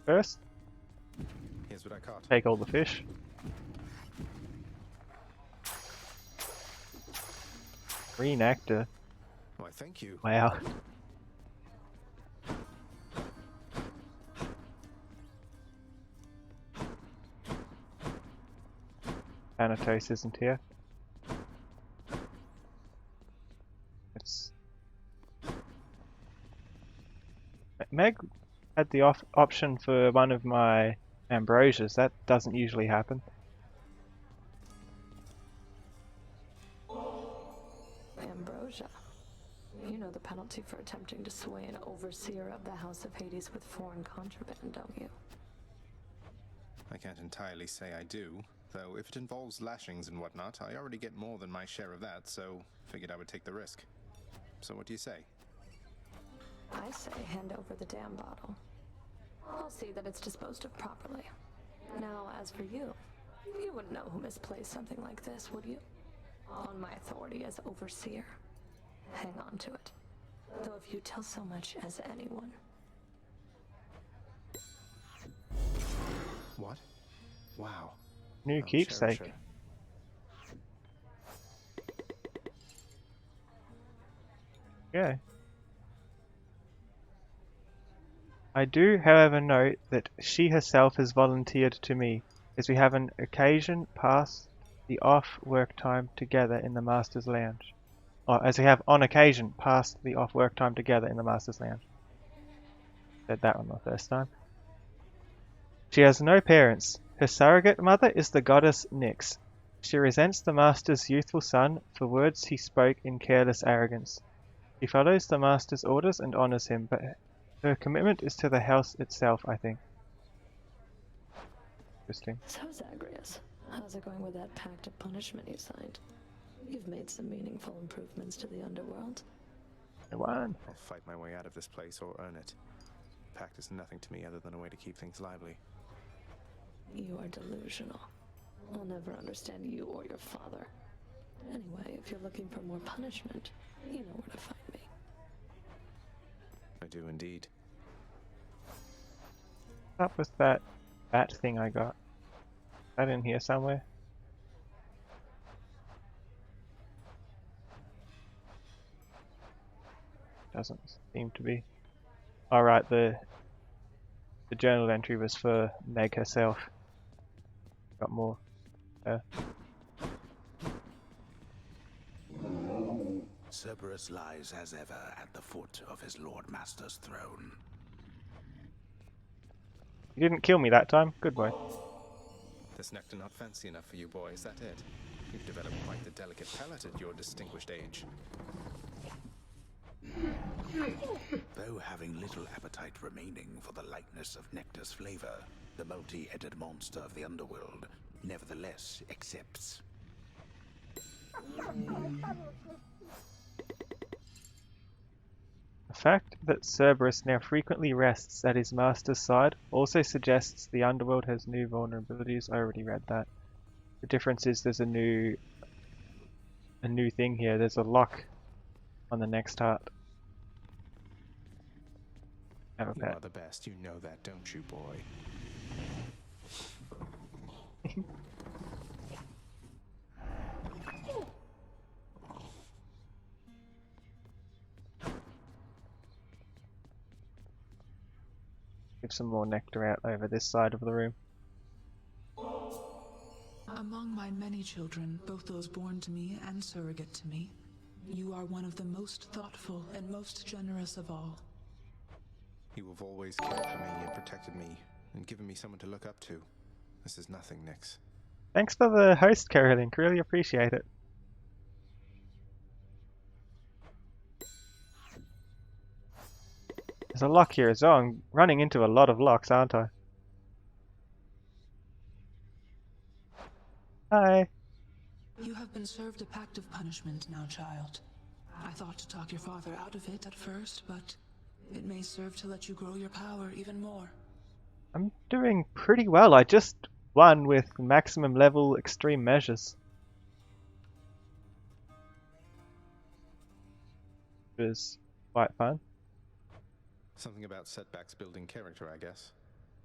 First, Here's what I caught. take all the fish. Green actor. Why, thank you. Wow. Thanatos isn't here. It's... Meg had the option for one of my ambrosias. That doesn't usually happen. Ambrosia. You know the penalty for attempting to sway an overseer of the House of Hades with foreign contraband, don't you? I can't entirely say I do, though if it involves lashings and whatnot, I already get more than my share of that, so figured I would take the risk. So what do you say? I say hand over the damn bottle. I'll see that it's disposed of properly. Now, as for you, you wouldn't know who misplaced something like this, would you? On my authority as overseer, hang on to it. Though if you tell so much as anyone. What? Wow. New I'll keepsake. cherish it. Yeah. I do, however, note that she herself has volunteered to me, as we have an occasion pass the off-work time together in the Master's Lounge. Or, as we have on occasion passed the off-work time together in the Master's Lounge. Said that one the first time. She has no parents. Her surrogate mother is the goddess Nyx. She resents the Master's youthful son for words he spoke in careless arrogance. She follows the Master's orders and honors him, but her commitment is to the house itself, I think. Interesting. So, Zagreus, how's it going with that pact of punishment you signed? You've made some meaningful improvements to the underworld. I won. I'll fight my way out of this place or earn it. Pact is nothing to me other than a way to keep things lively. You are delusional. I'll never understand you or your father. Anyway, if you're looking for more punishment, you know where to find me. I do indeed. What's up with that bat thing I got? Is that in here somewhere? Doesn't seem to be. Alright, the journal entry was for Meg herself. Got more. Cerberus lies as ever at the foot of his Lord Master's throne. You didn't kill me that time. Good boy. This nectar not fancy enough for you, boy, is that it? You've developed quite the delicate palate at your distinguished age. Though having little appetite remaining for the lightness of nectar's flavor, the multi-headed monster of the underworld nevertheless accepts. The fact that Cerberus now frequently rests at his master's side also suggests the underworld has new vulnerabilities. I already read that. The difference is there's a new thing here. There's a lock on the next heart. Have a You pet. are the best, you know that, don't you, boy? Give some more nectar out over this side of the room. Among my many children, both those born to me and surrogate to me, you are one of the most thoughtful and most generous of all. You have always cared for me and protected me, and given me someone to look up to. This is nothing, Nyx. Thanks for the host, Carolink. Really appreciate it. There's a lock here as well. I'm running into a lot of locks, aren't I? Hi. You have been served a pact of punishment now, child. I thought to talk your father out of it at first, but it may serve to let you grow your power even more. I'm doing pretty well. I just won with maximum level extreme measures. It was quite fun. Something about setbacks building character, I guess.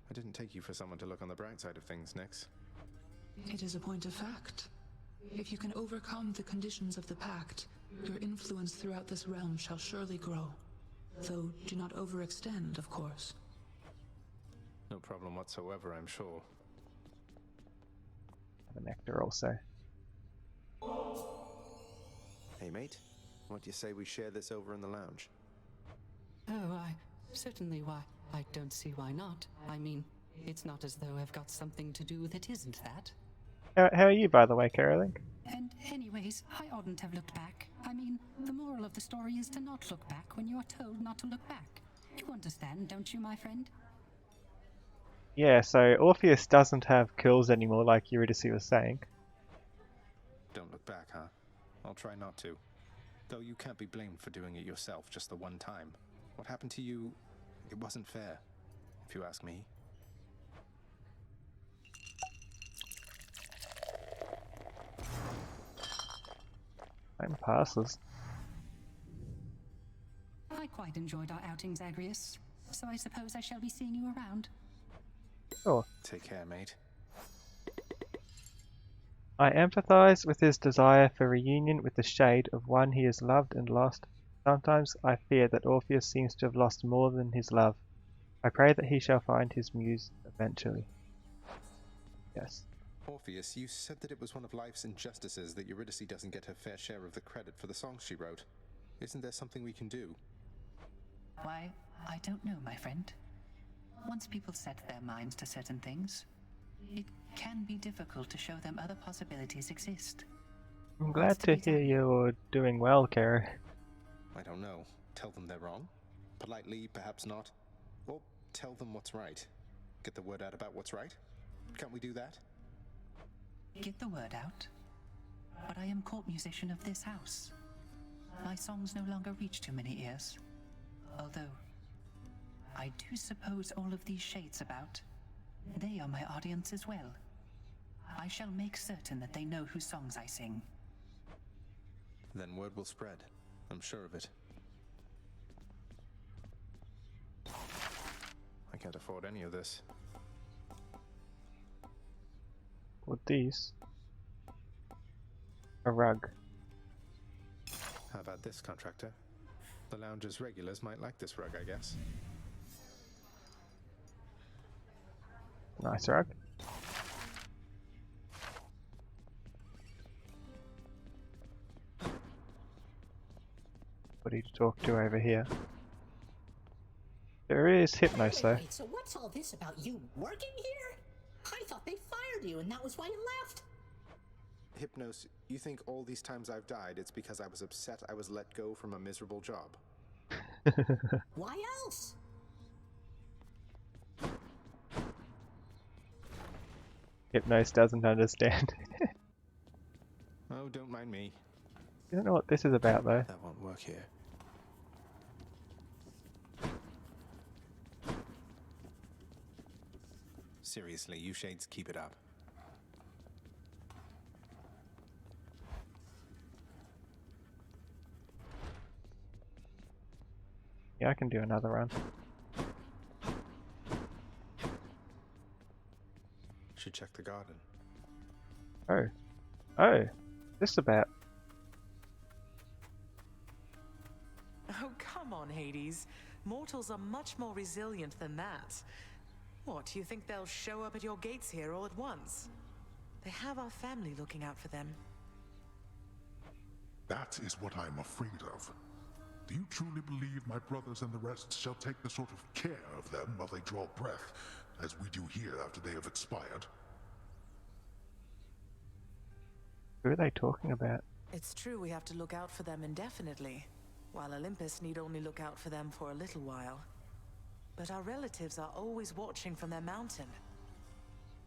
I didn't take you for someone to look on the bright side of things, Nyx. It is a point of fact. If you can overcome the conditions of the pact, your influence throughout this realm shall surely grow. Though, do not overextend, of course. No problem whatsoever, I'm sure. The nectar also. Hey, mate. What do you say we share this over in the lounge? Oh, certainly, why, I don't see why not. I mean, it's not as though I've got something to do that isn't that. How are you, by the way, Carolink? And anyways, I oughtn't have looked back. I mean, the moral of the story is to not look back when you are told not to look back. You understand, don't you, my friend? Yeah, so Orpheus doesn't have kills anymore, like Eurydice was saying. Don't look back, huh? I'll try not to. Though you can't be blamed for doing it yourself just the one time. What happened to you, it wasn't fair, if you ask me. Time passes. I quite enjoyed our outing, Zagreus. So I suppose I shall be seeing you around. Sure. Take care, mate. I empathize with his desire for reunion with the shade of one he has loved and lost. Sometimes I fear that Orpheus seems to have lost more than his love. I pray that he shall find his muse eventually. Yes. Orpheus, you said that it was one of life's injustices that Eurydice doesn't get her fair share of the credit for the songs she wrote. Isn't there something we can do? Why, I don't know, my friend. Once people set their minds to certain things, it can be difficult to show them other possibilities exist. I'm glad to hear you're doing well, Kara. I don't know. Tell them they're wrong? Politely, perhaps not. Or tell them what's right. Get the word out about what's right? Can't we do that? Get the word out. But I am court musician of this house. My songs no longer reach too many ears. Although, I do suppose all of these shades about, they are my audience as well. I shall make certain that they know whose songs I sing. Then word will spread. I'm sure of it. I can't afford any of this. Or these. A rug. How about this, contractor? The lounge's regulars might like this rug, I guess. Nice rug. Somebody to talk to over here. There is Hypnos though. Wait, so what's all this about you working here? I thought they fired you and that was why you left. Hypnos, you think all these times I've died, it's because I was upset I was let go from a miserable job? Why else? Hypnos doesn't understand. Oh, don't mind me. You don't know what this is about though. That won't work here. Seriously, you shades keep it up. Yeah, I can do another run. Should check the garden. Oh. Oh. This is about. Oh, come on, Hades. Mortals are much more resilient than that. What, do you think they'll show up at your gates here all at once? They have our family looking out for them. That is what I'm afraid of. Do you truly believe my brothers and the rest shall take the sort of care of them while they draw breath, as we do here after they have expired? Who are they talking about? It's true we have to look out for them indefinitely, while Olympus need only look out for them for a little while. But our relatives are always watching from their mountain.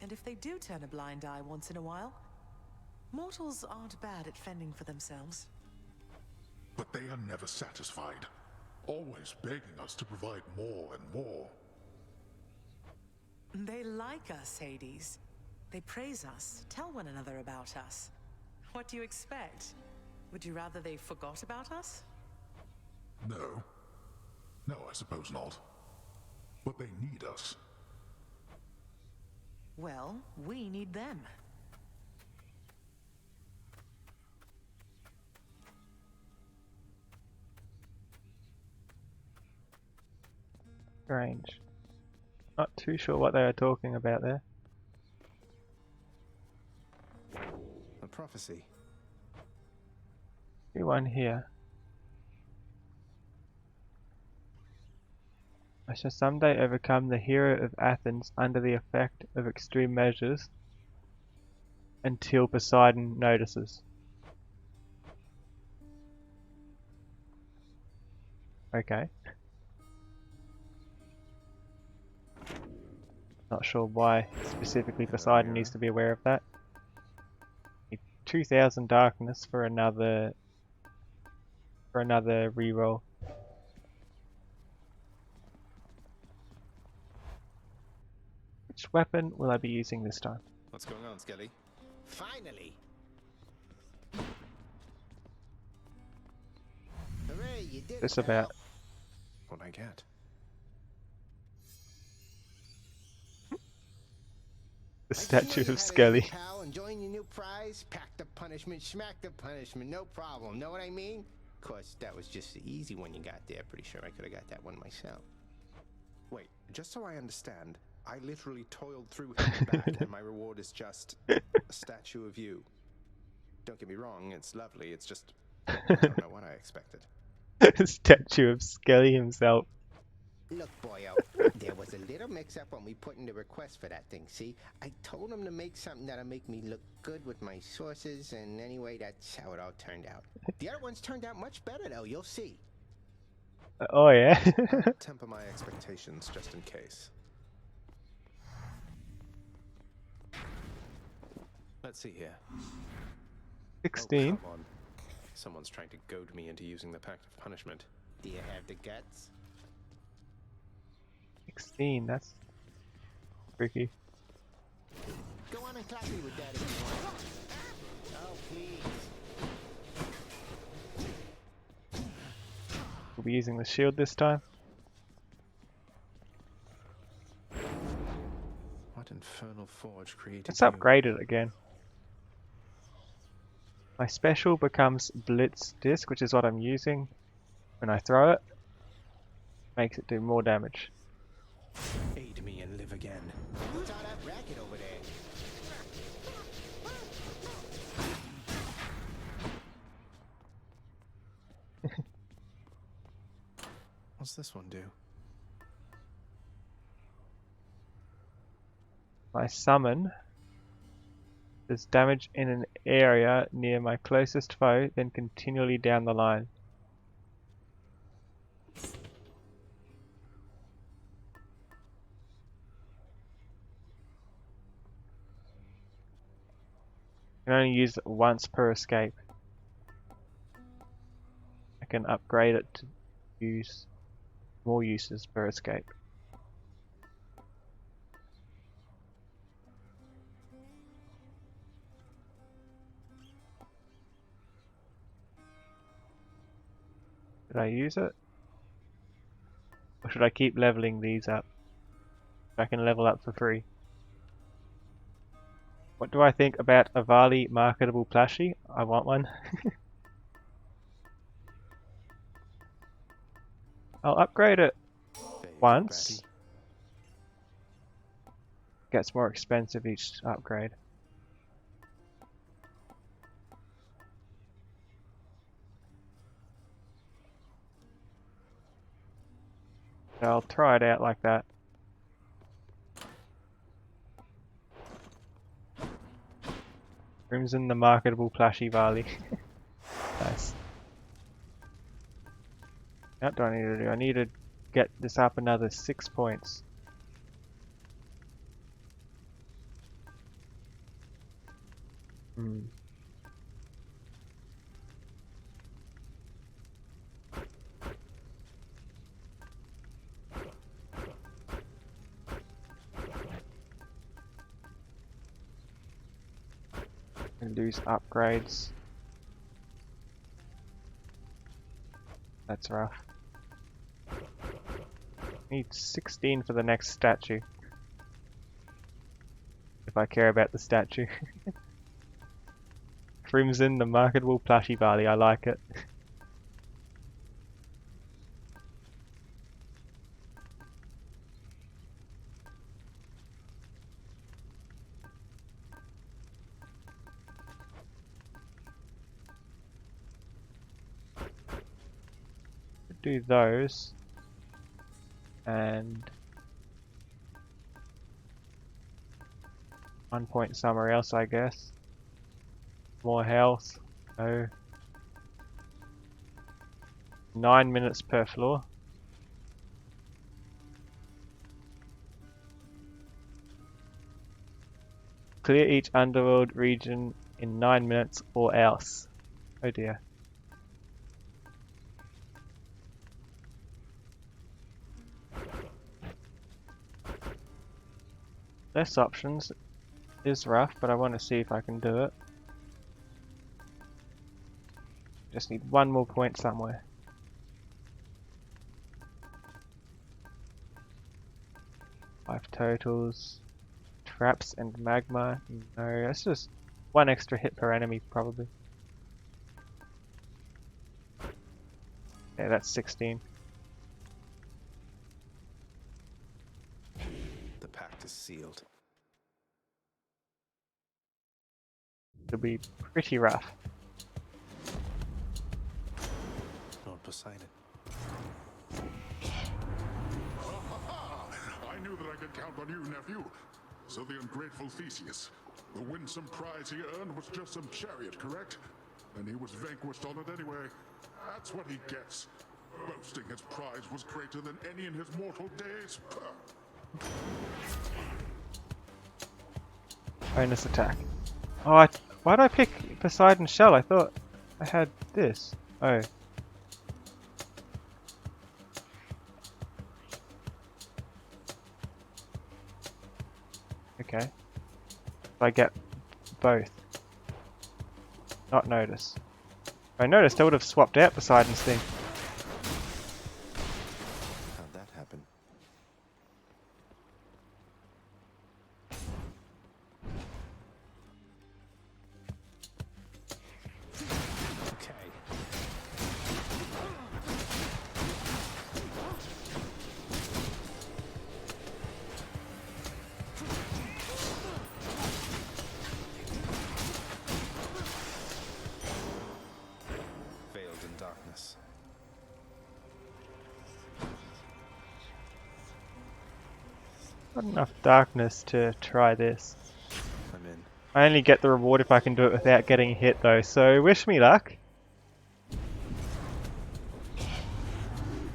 And if they do turn a blind eye once in a while, mortals aren't bad at fending for themselves. But they are never satisfied, always begging us to provide more and more. They like us, Hades. They praise us, tell one another about us. What do you expect? Would you rather they forgot about us? No. No, I suppose not. But they need us. Well, we need them. Strange. Not too sure what they are talking about there. A prophecy. See one here. I shall someday overcome the hero of Athens under the effect of extreme measures until Poseidon notices. Okay. Not sure why specifically Poseidon needs to be aware of that. Need 2000 darkness for another reroll. Which weapon will I be using this time? What's going on, Skelly? Finally! Hooray, you did This it, pal. about. What'd I get? The statue of Skelly. Pal, enjoying your new prize? Pack the punishment, smack the punishment, no problem. Know what I mean? Of course, that was just the easy one you got there. Pretty sure I could have got that one myself. Wait, just so I understand, I literally toiled through hell and back, and my reward is just a statue of you. Don't get me wrong, it's lovely, it's just I don't know what I expected. Statue of Skelly himself. Look, boyo, there was a little mix-up when we put in the request for that thing, see? I told him to make something that'll make me look good with my sources, and anyway, that's how it all turned out. The other ones turned out much better, though, you'll see. Oh yeah. I'll temper my expectations just in case. Let's see here. 16. Oh, come on. Someone's trying to goad me into using the Pact of Punishment. Do you have the guts? 16, that's tricky. Go on and clap me with that if you want. Oh, please. We'll be using the shield this time. What in infernal forge created Let's you. upgrade it again. My special becomes Blitz Disc, which is what I'm using when I throw it. Makes it do more damage. Aid me and live again. What's all that racket over there? What's this one do? My summon does damage in an area near my closest foe, then continually down the line. You can only use it once per escape. I can upgrade it to use more uses per escape. Did I use it? Or should I keep leveling these up? I can level up for free. What do I think about Avali marketable plushie? I want one. I'll upgrade it once. Gets more expensive each upgrade. I'll try it out like that. Crimson the marketable plushie Valley. Nice. What do I need to do? I need to get this up another 6 points. And lose upgrades. That's rough. Need 16 for the next statue. If I care about the statue. Crimson, the marketable plushie Valley, I like it. Do those and 1 point somewhere else, I guess. More health. No. 9 minutes per floor. Clear each underworld region in 9 minutes or else. Oh dear. Less options is rough, but I want to see if I can do it. Just need 1 more point somewhere. Five totals. Traps and magma. No, that's just 1 extra hit per enemy probably. Yeah, that's 16. The pact is sealed. It'll be pretty rough. Lord Poseidon. I knew that I could count on you, nephew. So the ungrateful Theseus. The winsome prize he earned was just some chariot, correct? And he was vanquished on it anyway. That's what he gets. Boasting his prize was greater than any in his mortal days. Bonus attack. Oh, why'd I pick Poseidon's shell? I thought I had this. Oh. Okay. If I get both. Not notice. If I noticed, I would have swapped out Poseidon's thing. How'd that happen? Not enough darkness to try this. I'm in. I only get the reward if I can do it without getting hit though, so wish me luck.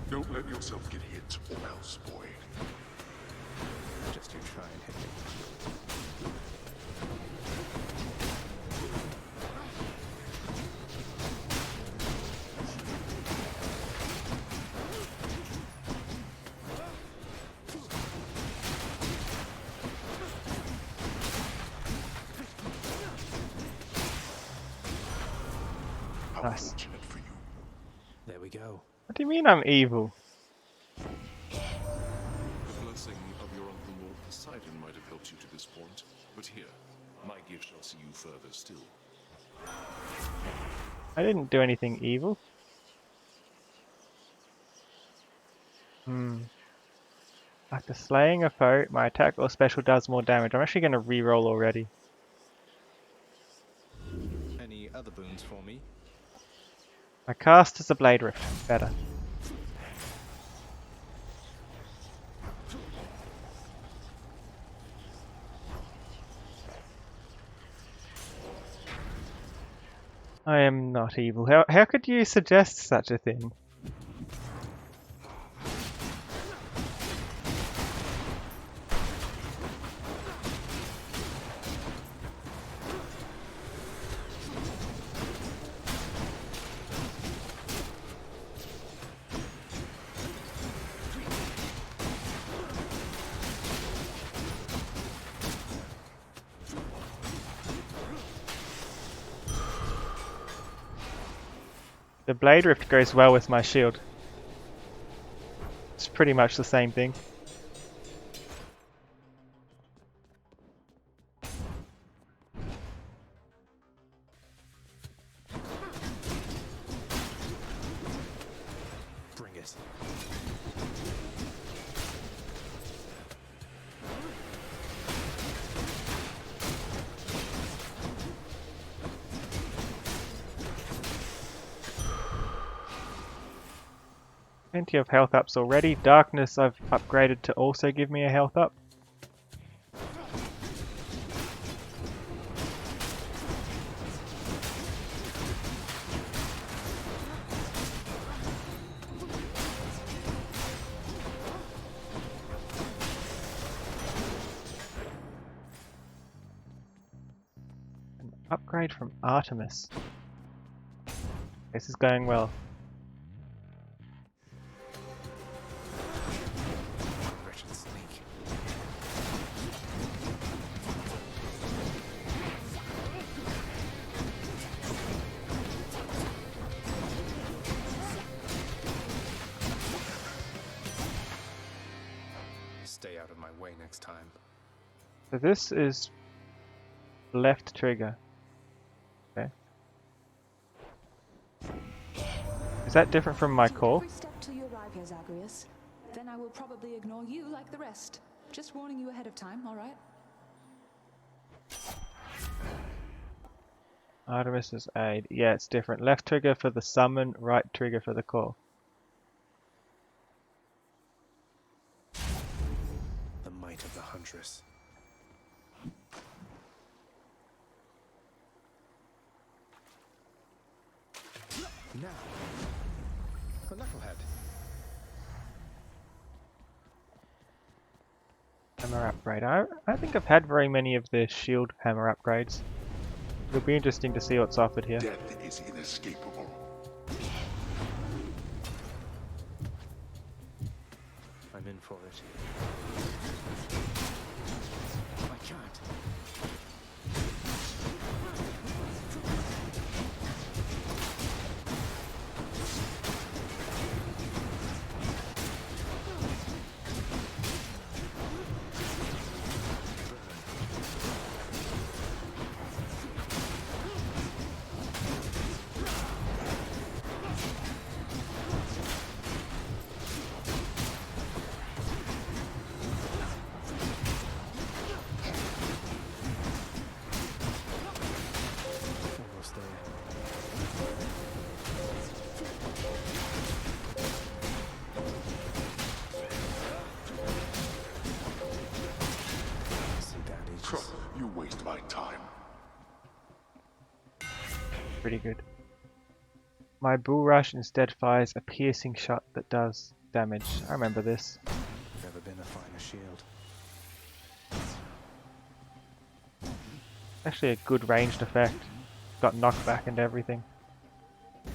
Don't let yourself get hit, or else, boy. Just you try and hit me. Nice. Fortunate for you. There we go. What do you mean I'm evil? The blessing of your uncle Lord Poseidon might have helped you to this point, but here, my gift shall see you further still. I didn't do anything evil. After slaying a foe, my attack or special does more damage. I'm actually going to reroll already. Any other boons for me? My cast is a Blade Rift. Better. I am not evil. How could you suggest such a thing? The Blade Rift goes well with my shield. It's pretty much the same thing. Bring it. Plenty of health ups already. Darkness I've upgraded to also give me a health up. An upgrade from Artemis. This is going well. Wretched snake. Stay out of my way next time. So this is left trigger. Okay. Is that different from my call? Every step till you arrive here, Zagreus. Then I will probably ignore you like the rest. Just warning you ahead of time, alright? Artemis's aid. Yeah, it's different. Left trigger for the summon, right trigger for the call. The might of the Huntress. Now, a knucklehead. Hammer upgrade. I think I've had very many of the shield hammer upgrades. It'll be interesting to see what's offered here. Death is inescapable. I'm in for it. I can't. Pretty good. My bull rush instead fires a piercing shot that does damage. I remember this. Never been a finer shield. Actually a good ranged effect. Got knockback and everything. How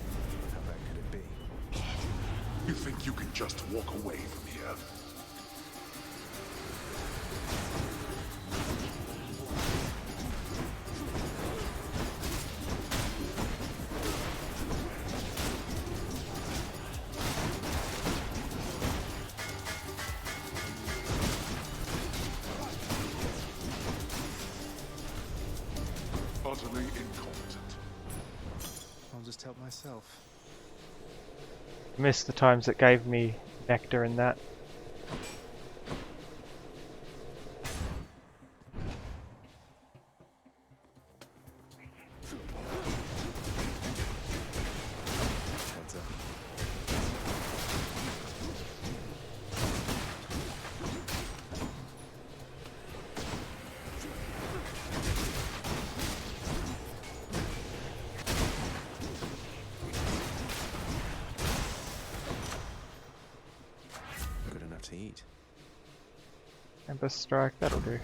bad could it be? You think you can just walk away from here? Utterly incompetent. I'll just help myself. Missed the times it gave me nectar in that. Heads up. Good enough to eat. Ember strike, that'll do.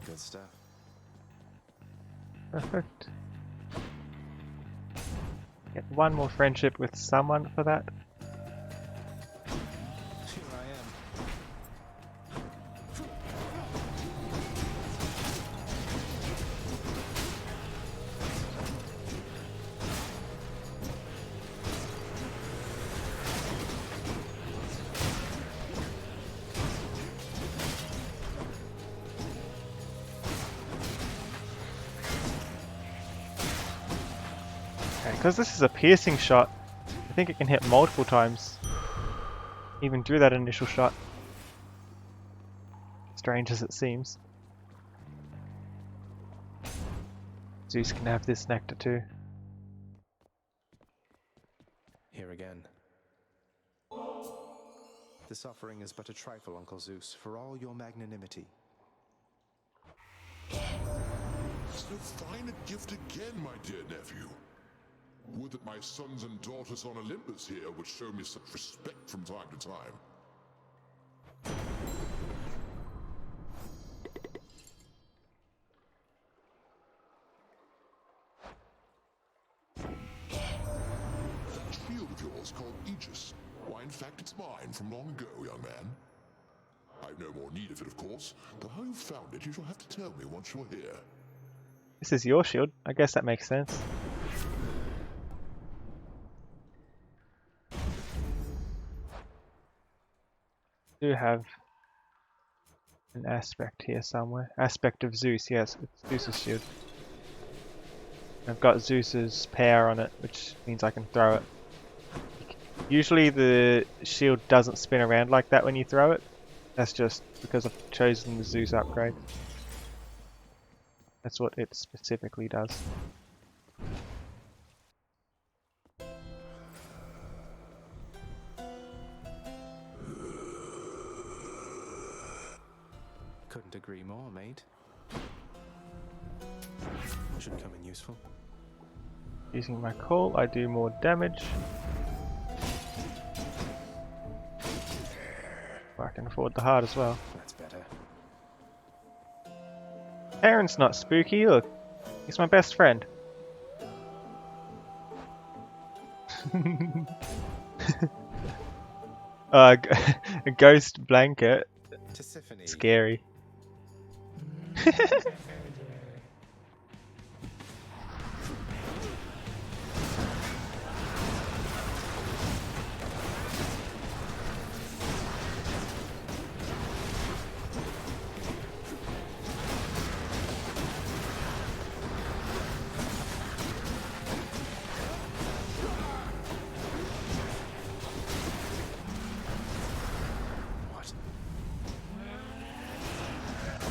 Good stuff. Perfect. Get one more friendship with someone for that. Here I am. Because this is a piercing shot, I think it can hit multiple times, even through that initial shot. Strange as it seems. Zeus can have this nectar too. Here again. This offering is but a trifle, Uncle Zeus, for all your magnanimity. So fine a gift again, my dear nephew. Would that my sons and daughters on Olympus here would show me such respect from time to time. That shield of yours called Aegis. Why, in fact, it's mine from long ago, young man. I've no more need of it, of course, but how you found it you shall have to tell me once you're here. This is your shield. I guess that makes sense. Do have an aspect here somewhere. Aspect of Zeus, yes, it's Zeus's shield. I've got Zeus's pair on it, which means I can throw it. Usually the shield doesn't spin around like that when you throw it. That's just because I've chosen the Zeus upgrade. That's what it specifically does. Couldn't agree more, mate. Should come in useful. Using my call, I do more damage. I can afford the heart as well. That's better. Aaron's not spooky, look. He's my best friend. A ghost blanket. Scary.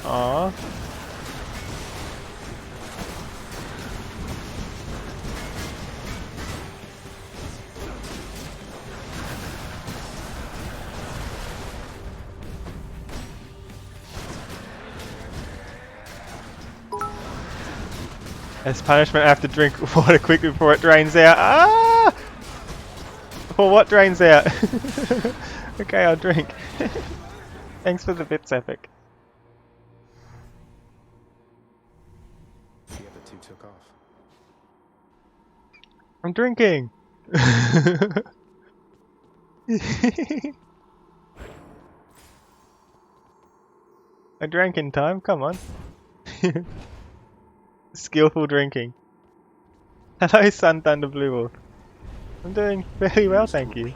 Aww. As punishment, I have to drink water quickly before it drains out. Ah! Before what drains out? Okay, I'll drink. Thanks for the bits, Epic. The other two took off. I'm drinking! I drank in time, come on. Skillful drinking. Hello, Sun Thunder Blue Wolf. I'm doing very well, thank you.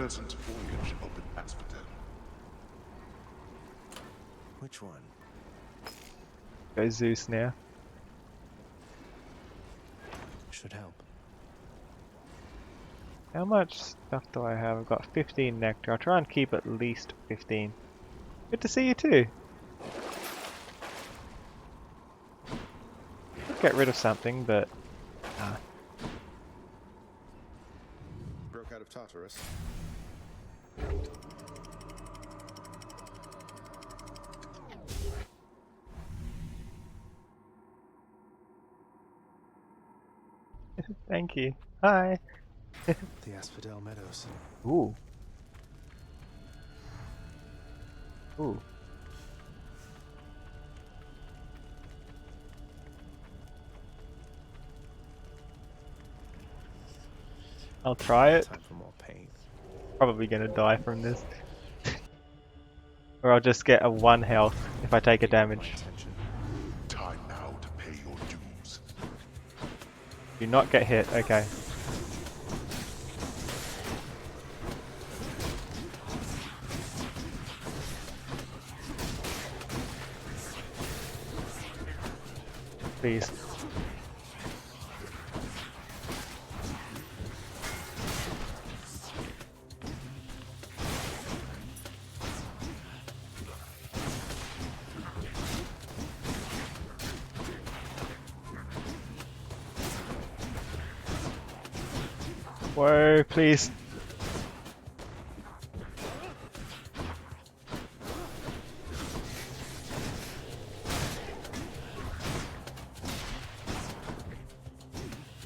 Which one? Go Zeus now. Should help. How much stuff do I have? I've got 15 nectar. I'll try and keep at least 15. Good to see you too. Get rid of something, but Broke out of Tartarus. thank you. Hi. The Asphodel Meadows. Ooh. Ooh. I'll try it. Time for more pain. Probably gonna die from this. Or I'll just get a 1 health if I take a damage. Time now to pay your dues. Do not get hit, okay. Please. Whoa, please.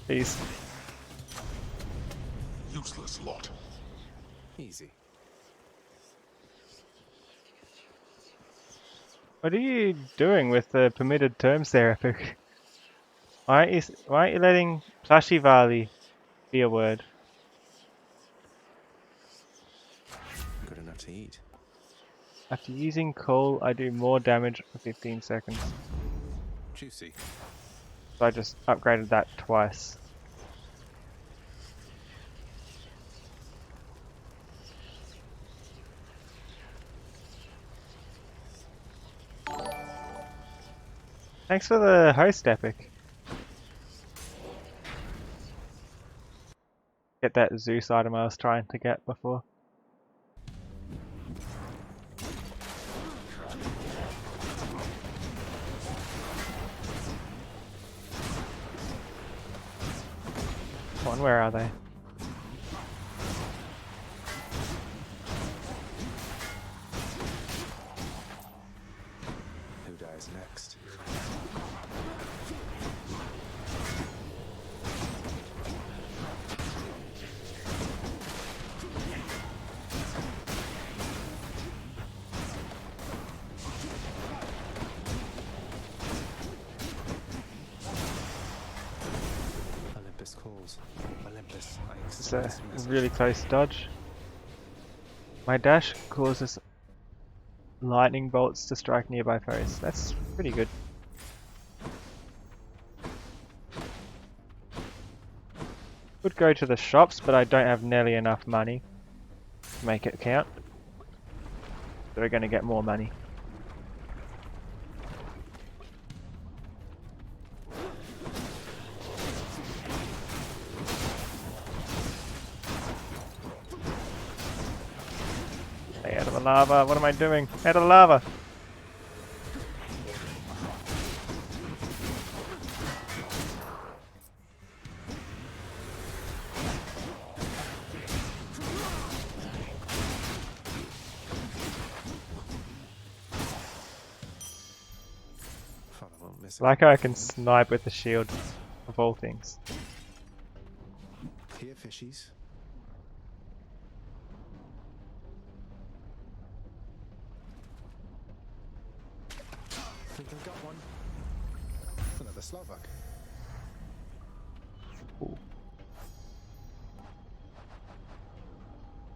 Please. Useless lot. Easy. What are you doing with the permitted terms there, Epic? Why aren't you letting Plushy Avali be a word? Good enough to eat. After using coal, I do more damage for 15 seconds. Juicy. So I just upgraded that twice. Thanks for the host, Epic. Get that Zeus item I was trying to get before. Come on, where are they? Who dies next? goals. Olympus, I It's a accept this really message. close dodge. My dash causes lightning bolts to strike nearby foes. That's pretty good. Could go to the shops, but I don't have nearly enough money to make it count. So we're going to get more money. Stay out of the lava. What am I doing? Out of the lava. Father won't miss it. Like how I can snipe with the shield, of all things. Here, fishies. Think I got one. Another Slovak.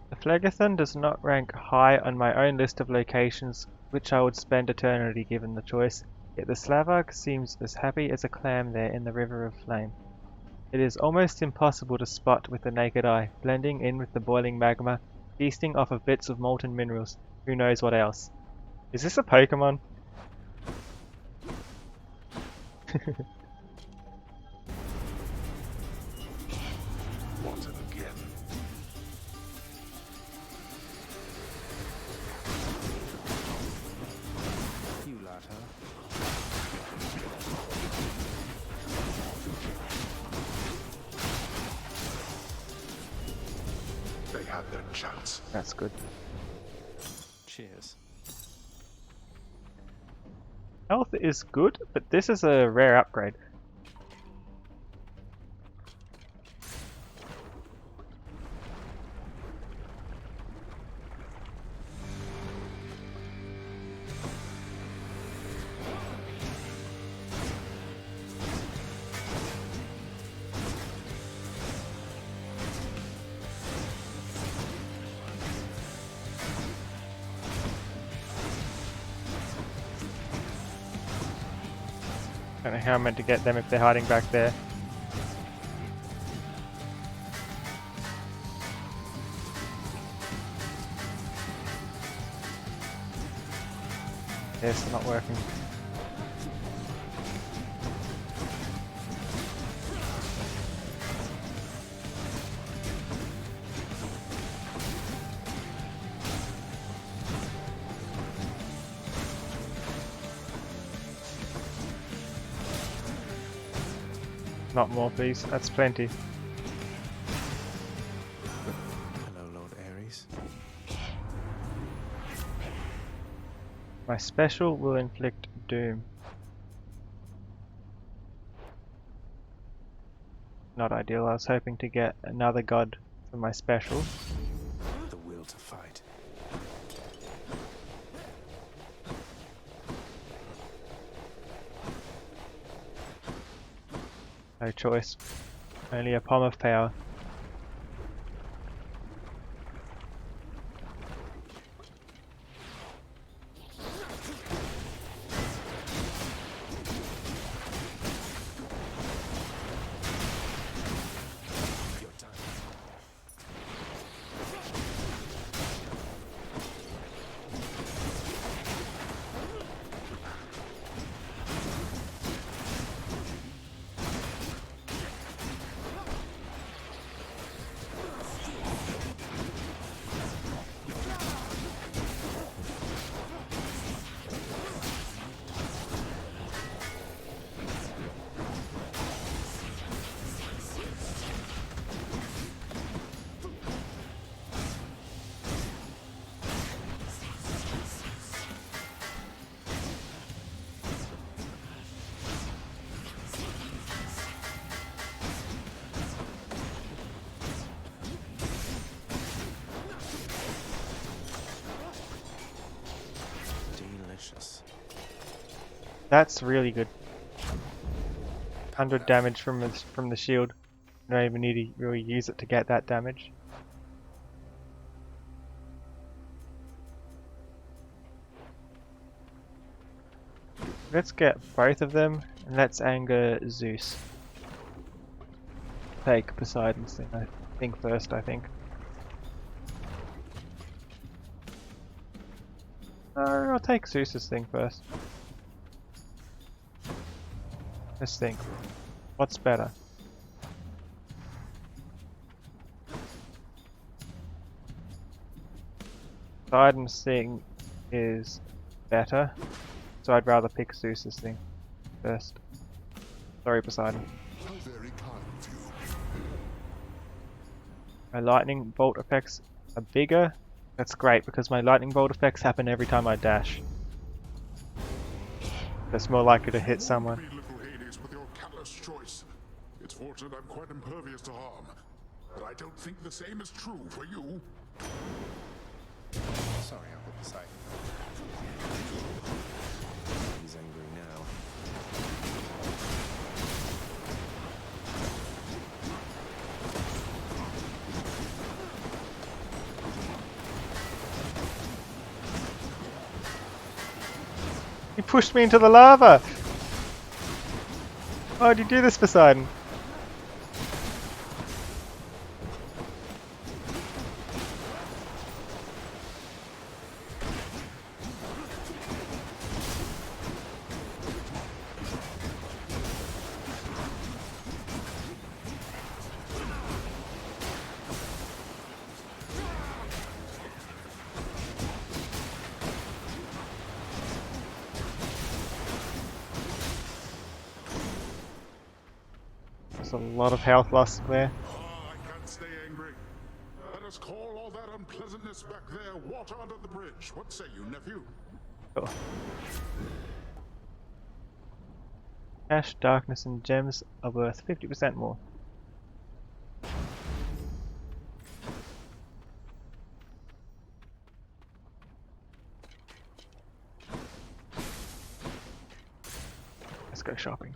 The Phlegathon does not rank high on my own list of locations which I would spend eternity given the choice, yet the Slavak seems as happy as a clam there in the river of flame. It is almost impossible to spot with the naked eye, blending in with the boiling magma, feasting off of bits of molten minerals, who knows what else. Is this a Pokemon? What again? You latter. They had their chance. That's good. Cheers. Health is good, but this is a rare upgrade. I don't know how I'm meant to get them if they're hiding back there. Yes, not working. Not more, please. That's plenty. Hello, Lord Ares. My special will inflict doom. Not ideal. I was hoping to get another god for my special. The will to fight. No choice. Only a palm of power. Your time. Delicious. That's really good. 100 damage from the shield. You don't even need to really use it to get that damage. Let's get both of them, and let's anger Zeus. Take Poseidon's thing first, I think. No, I'll take Zeus's thing first. Let's think. What's better? Poseidon's thing is better, so I'd rather pick Zeus's thing first. Sorry, Poseidon. How very kind of you. My lightning bolt effects are bigger. That's great because my lightning bolt effects happen every time I dash. That's more likely to hit someone. Me, little Hades, with your callous choice. It's fortunate I'm quite impervious to harm. But I don't think the same is true for you. Sorry, Uncle Poseidon. He's angry now. You pushed me into the lava! Why'd you do this, Poseidon? There's a lot of health loss there. I can't stay angry. Let us call all that unpleasantness back there water under the bridge. What say you, nephew? Cool. Ash, darkness, and gems are worth 50% more. Let's go shopping.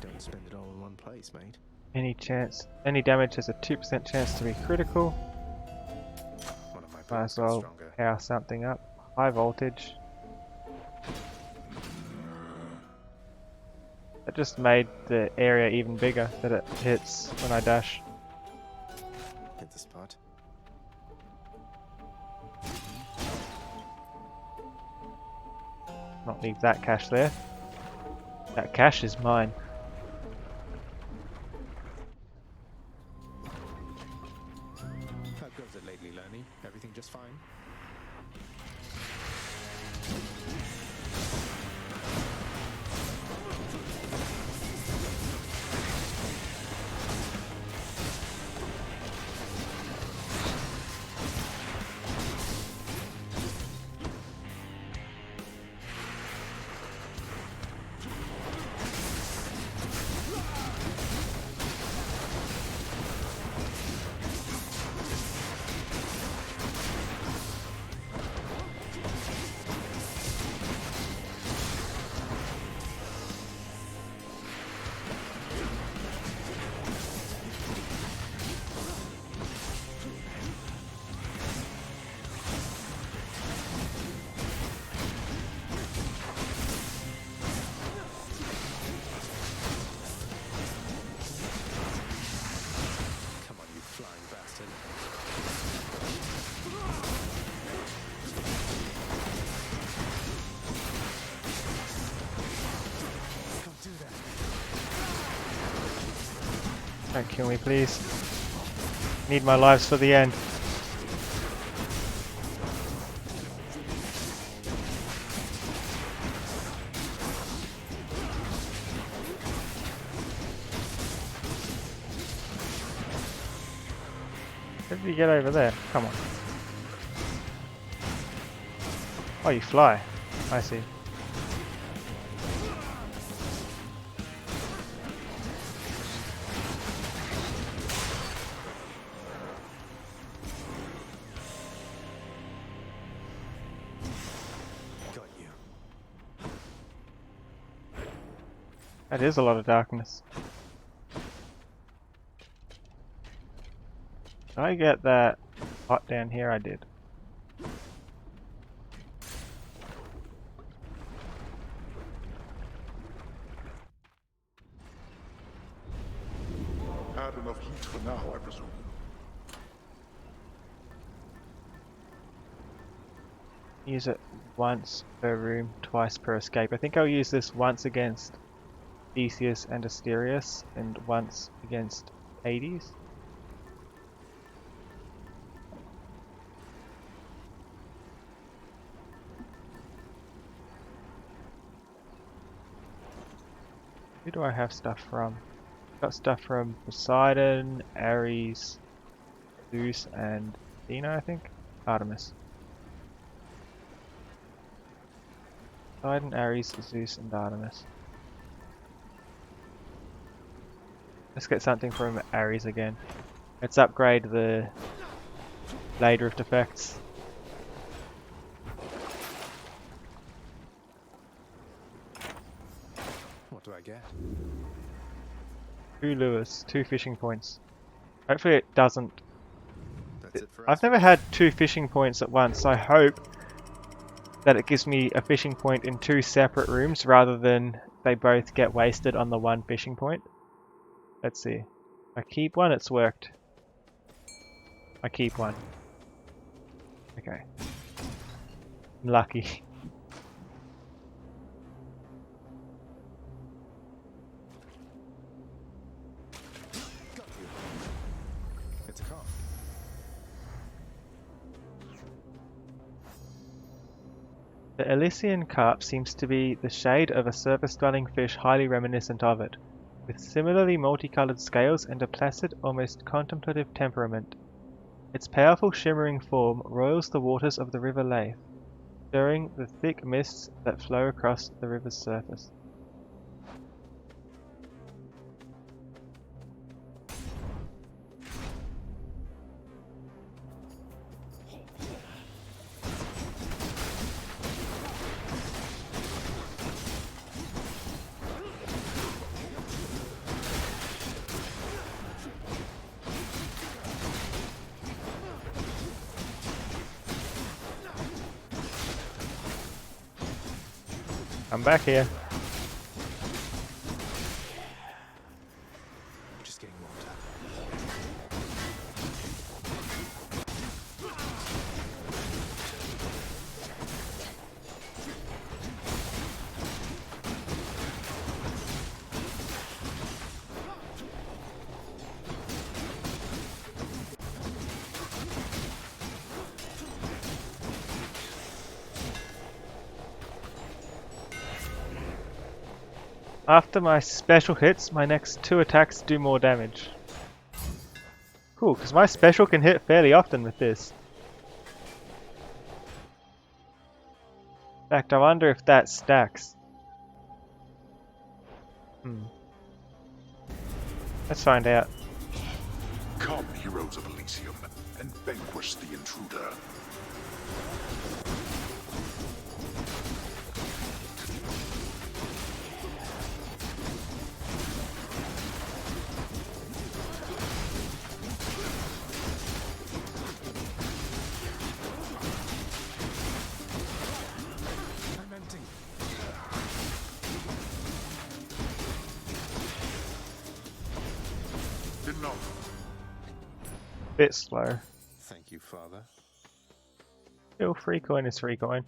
Don't spend it all in one place, mate. Any damage has a 2% chance to be critical. One of my Might as bullets got well stronger. power something up. High voltage. That just made the area even bigger that it hits when I dash. Hit the spot. Not leave that cache there. That cache is mine. How goes it lately, Lenny? Everything just fine? Come on, you flying bastard. Don't do that. Don't kill me, please. Need my lives for the end. How did you get over there? Come on. Oh, you fly. I see. That is a lot of darkness. Did I get that hot down here? I did. Had enough heat for now, I presume. Use it once per room, twice per escape. I think I'll use this once against Theseus and Asterius, and once against Hades. Who do I have stuff from? Got stuff from Poseidon, Ares, Zeus, and Athena, I think? Artemis. Poseidon, Ares, Zeus, and Artemis. Let's get something from Ares again. Let's upgrade the Blade Rift effects. What do I get? 2 lures, 2 fishing points. Hopefully it doesn't. That's it for us. I've never had 2 fishing points at once, so I hope that it gives me a fishing point in 2 separate rooms rather than they both get wasted on the 1 fishing point. Let's see. I keep 1, it's worked. I keep 1. Okay. I'm lucky. Got you. It's a cop. The Elysian carp seems to be the shade of a surface-dwelling fish highly reminiscent of it, with similarly multicolored scales and a placid, almost contemplative temperament. Its powerful shimmering form roils the waters of the river Leith, stirring the thick mists that flow across the river's surface. I'm back here. Just getting warmed up. After my special hits, my next 2 attacks do more damage. Cool, because my special can hit fairly often with this. In fact, I wonder if that stacks. Let's find out. Come, heroes of Elysium, and vanquish the intruder. Bit slow. Thank you, Father. Still, free coin is free coin.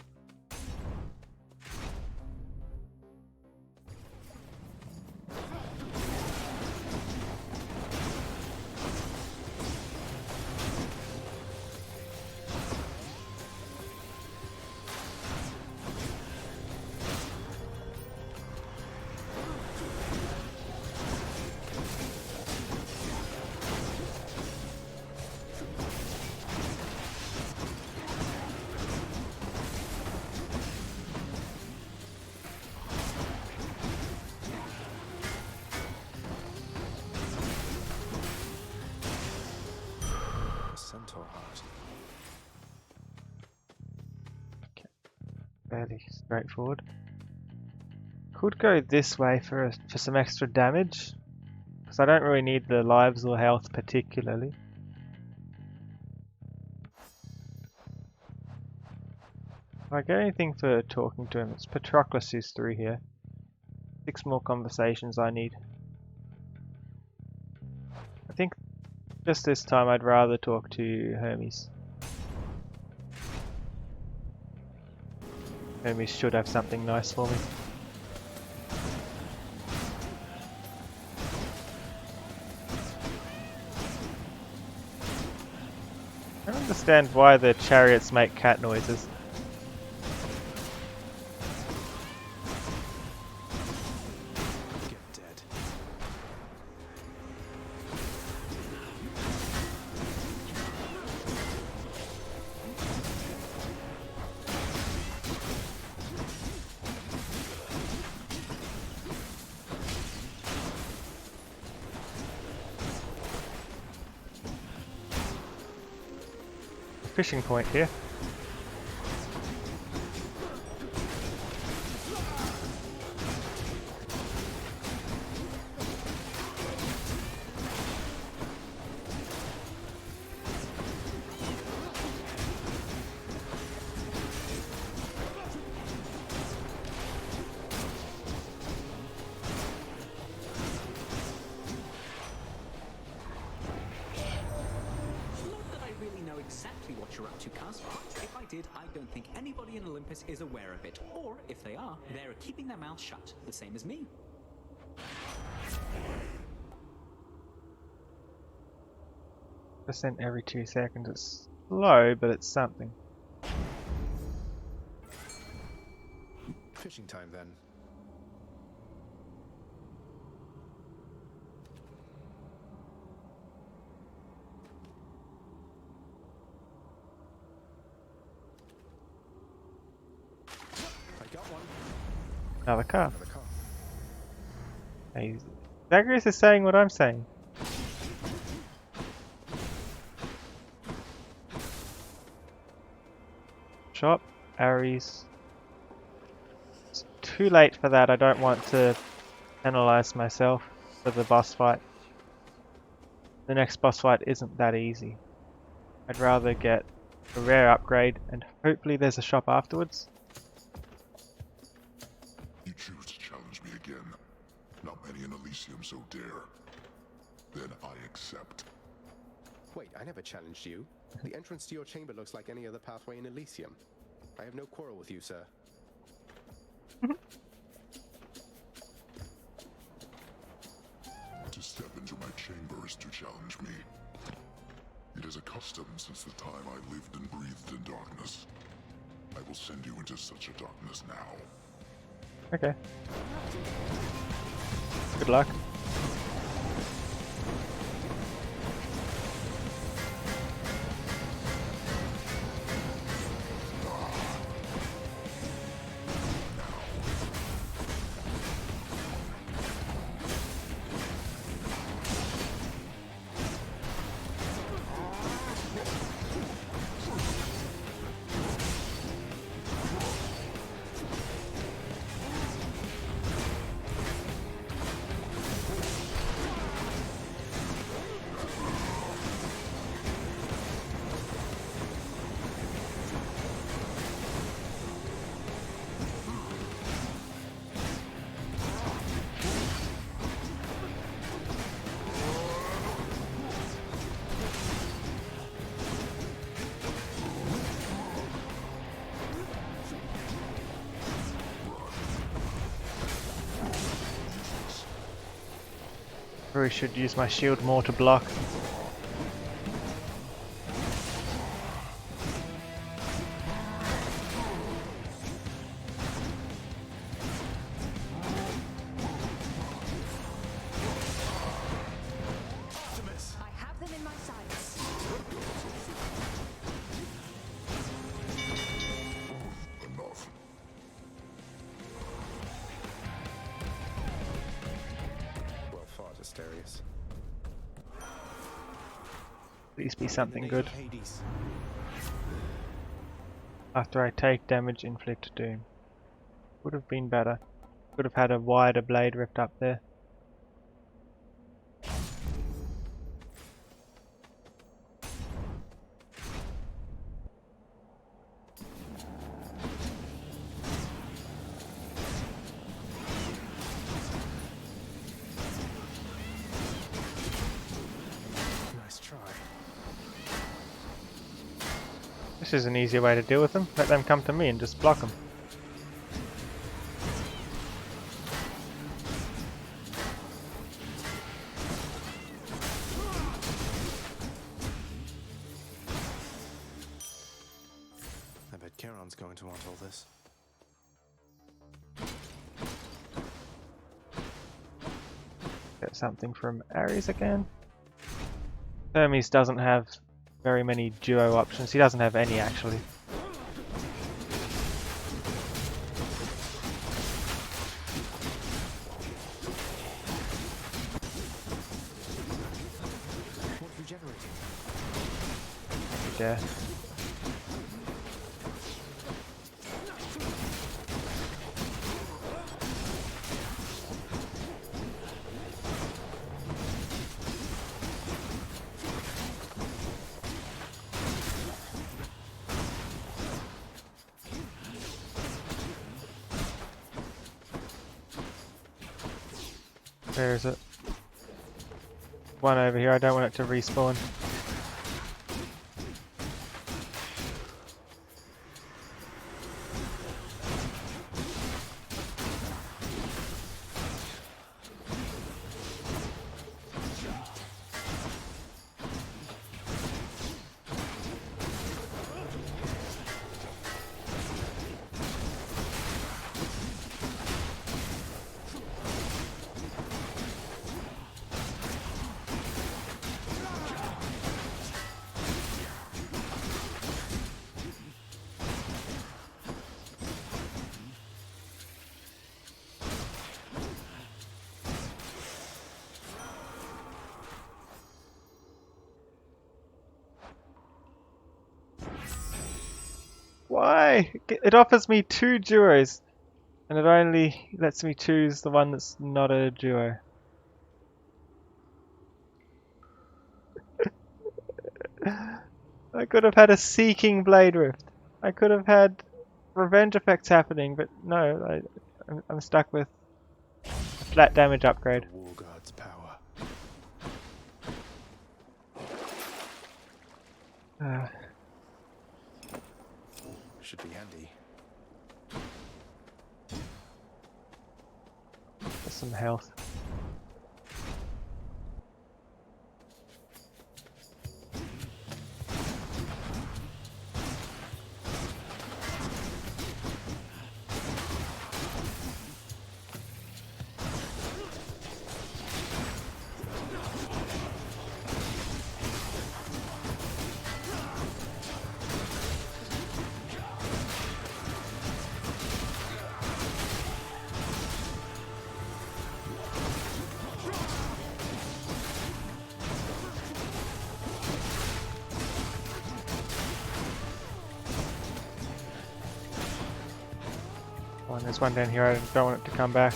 Centaur heart. Fairly straightforward. Could go this way for some extra damage, because I don't really need the lives or health particularly. If I get anything for talking to him, it's Patroclus who's through here. 6 more conversations I need. I think just this time I'd rather talk to Hermes. Hermes should have something nice for me. I don't understand why the chariots make cat noises. Fishing point here. Exactly what you're up to, Cuz. But if I did, I don't think anybody in Olympus is aware of it. Or, if they are, they're keeping their mouths shut, the same as me. % every 2 seconds. It's slow, but it's something. Fishing time then. Another car. Hey, Zagreus is saying what I'm saying. Shop, Ares. It's too late for that. I don't want to penalize myself for the boss fight. The next boss fight isn't that easy. I'd rather get a rare upgrade and hopefully there's a shop afterwards. You choose to challenge me again. Not many in Elysium so dare. Then I accept. Wait, I never challenged you. The entrance to your chamber looks like any other pathway in Elysium. I have no quarrel with you, sir. To step into my chamber is to challenge me. It is a custom since the time I lived and breathed in darkness. I will send you into such a darkness now. Okay. Good luck. Probably should use my shield more to block. I have them in my sights. Enough. Well fought, Asterius. Please be something good. After I take damage, inflict doom. Would have been better. Could have had a wider blade rift up there. Nice try. This is an easier way to deal with them. Let them come to me and just block them. I bet Charon's going to want all this. Get something from Ares again. Hermes doesn't have very many duo options. He doesn't have any actually. What are you generating? Yeah. Where is it? One over here, I don't want it to respawn. Why? It offers me 2 duos, and it only lets me choose the one that's not a duo. I could have had a Seeking Blade Rift. I could have had revenge effects happening, but no, I'm stuck with a flat damage upgrade. The War God's power. Should be handy. For some health. Oh, and there's one down here, I don't want it to come back.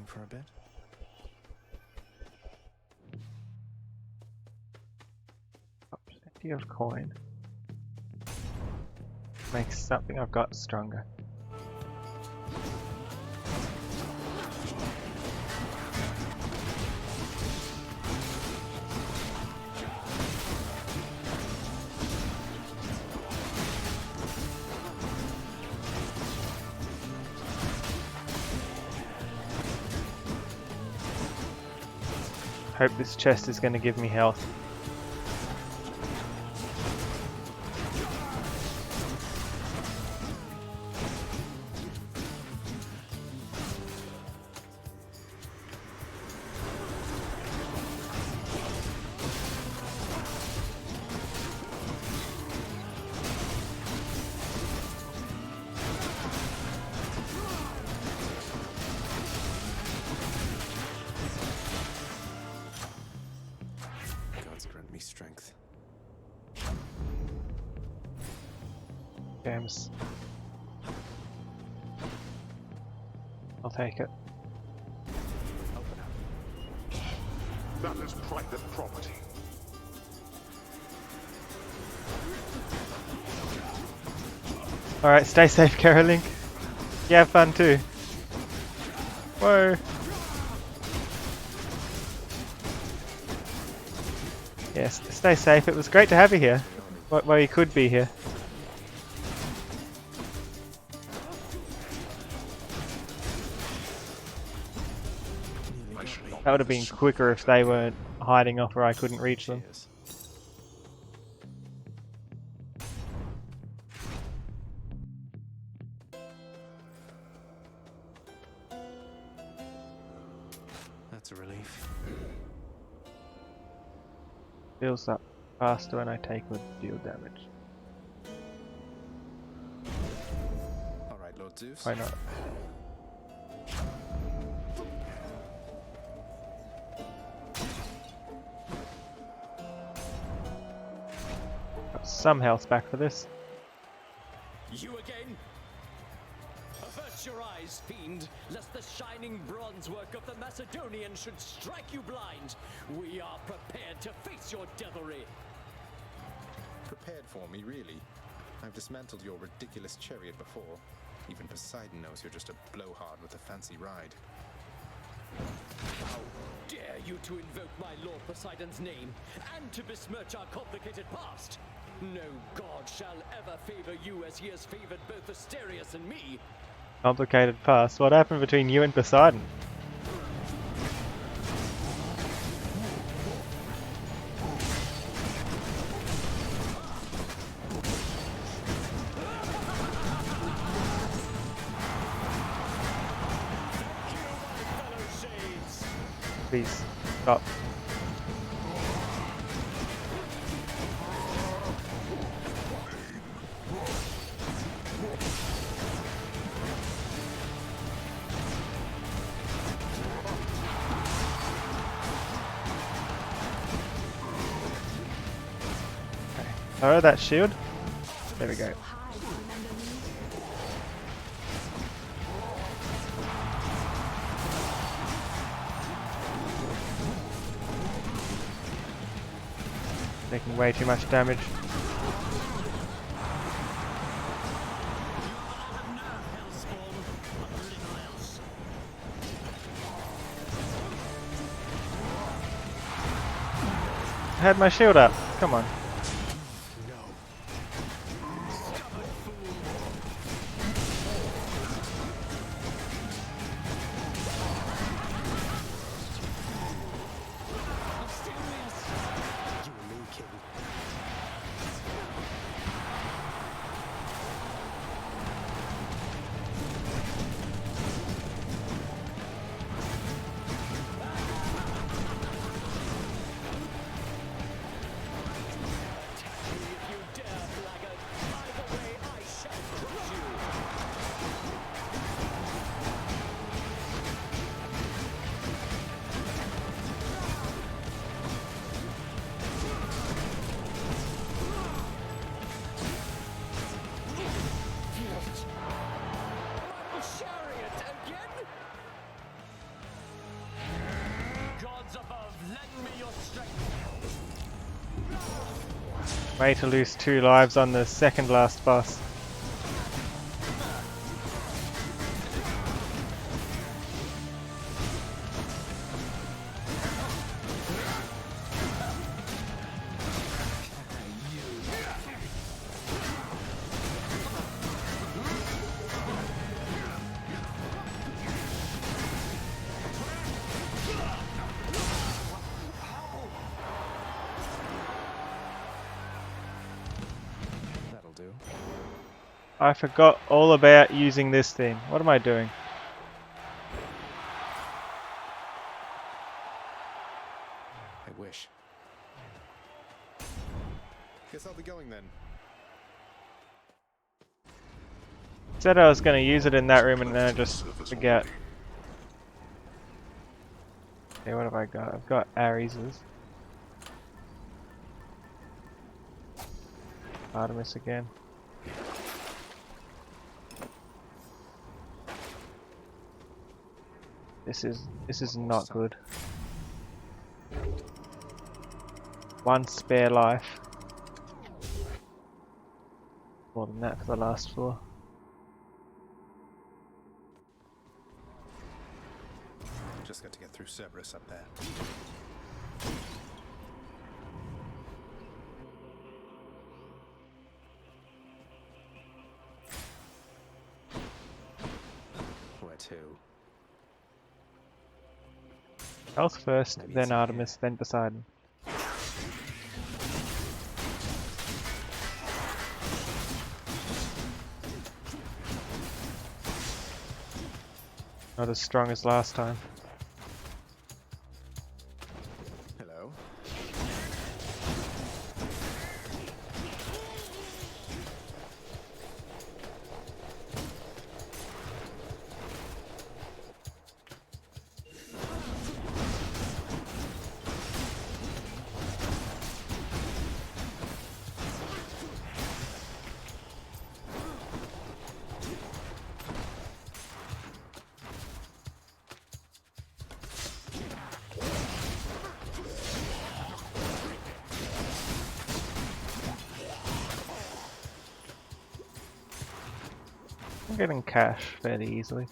For a bit. Plenty of coin. Makes something I've got stronger. Hope this chest is going to give me health. Gods grant me strength. Games. I'll take it. That is private property. Alright, stay safe, Caroline. You have fun too. Whoa. Yes, stay safe. It was great to have you here. Well, you could be here. That would have been quicker if they weren't hiding off where I couldn't reach them. That's a relief. Feels up faster when I take would deal damage. Alright, Lord Zeus. Why not? Got some health back for this. You again? Avert your eyes, fiend, lest the shining bronze work of the Macedonian should strike you blind. We are prepared to face your devilry. Prepared for me, really? I've dismantled your ridiculous chariot before. Even Poseidon knows you're just a blowhard with a fancy ride. How dare you to invoke my Lord Poseidon's name, and to besmirch our complicated past? No god shall ever favor you as he has favored both Asterius and me. Complicated past. What happened between you and Poseidon? Please, stop. Throw that shield. There we go. Taking way too much damage. I had my shield up. Come on. Way to lose 2 lives on the second last boss. I forgot all about using this thing. What am I doing? I wish. Guess I'll be going then. Said I was going to use it in that room and then I just forget. Okay, what have I got? I've got Ares's. Artemis again. This is not good. One spare life. More than that for the last floor. Just got to get through Cerberus up there. Where to? Health first, then Artemis, then Poseidon. Not as strong as last time. Hello? I'm getting cash fairly easily.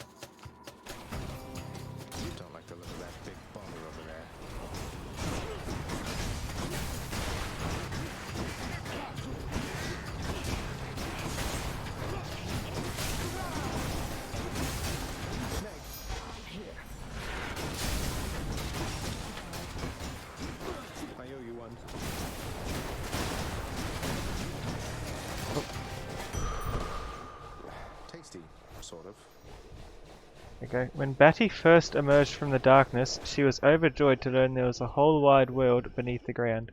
Don't like the look of that big bother over there. I owe you one. Tasty, sort of. Okay, when Batty first emerged from the darkness, she was overjoyed to learn there was a whole wide world beneath the ground,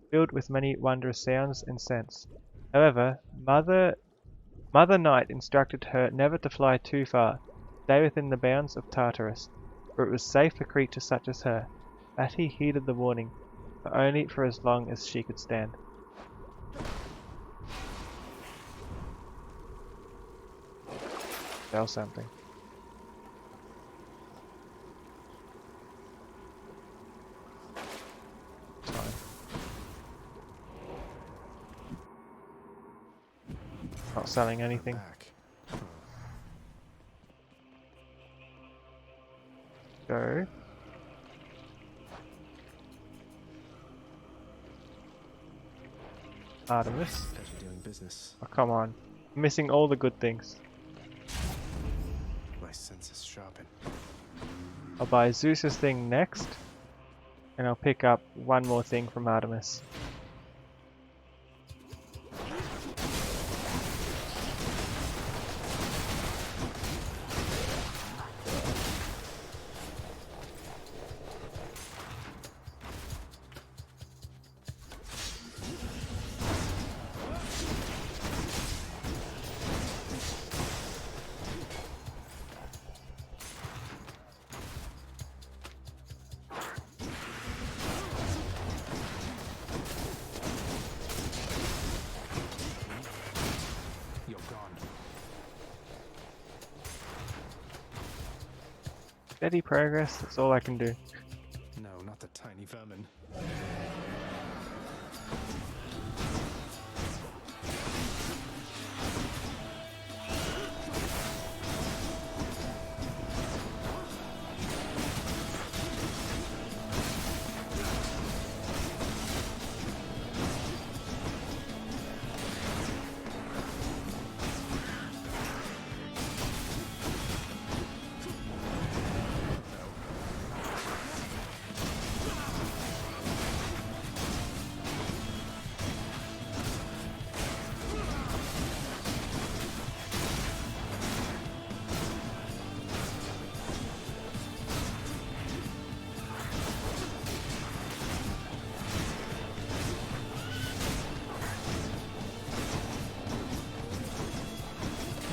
filled with many wondrous sounds and scents. However, Mother Night instructed her never to fly too far, stay within the bounds of Tartarus, for it was safe for creatures such as her. Batty heeded the warning, but only for as long as she could stand. Sell something. Fine. Not selling anything. Go. Artemis. Pleasure doing business. Oh, come on. I'm missing all the good things. My senses sharpen. I'll buy Zeus's thing next, and I'll pick up one more thing from Artemis. You're gone. Steady progress, that's all I can do. No, not the tiny vermin.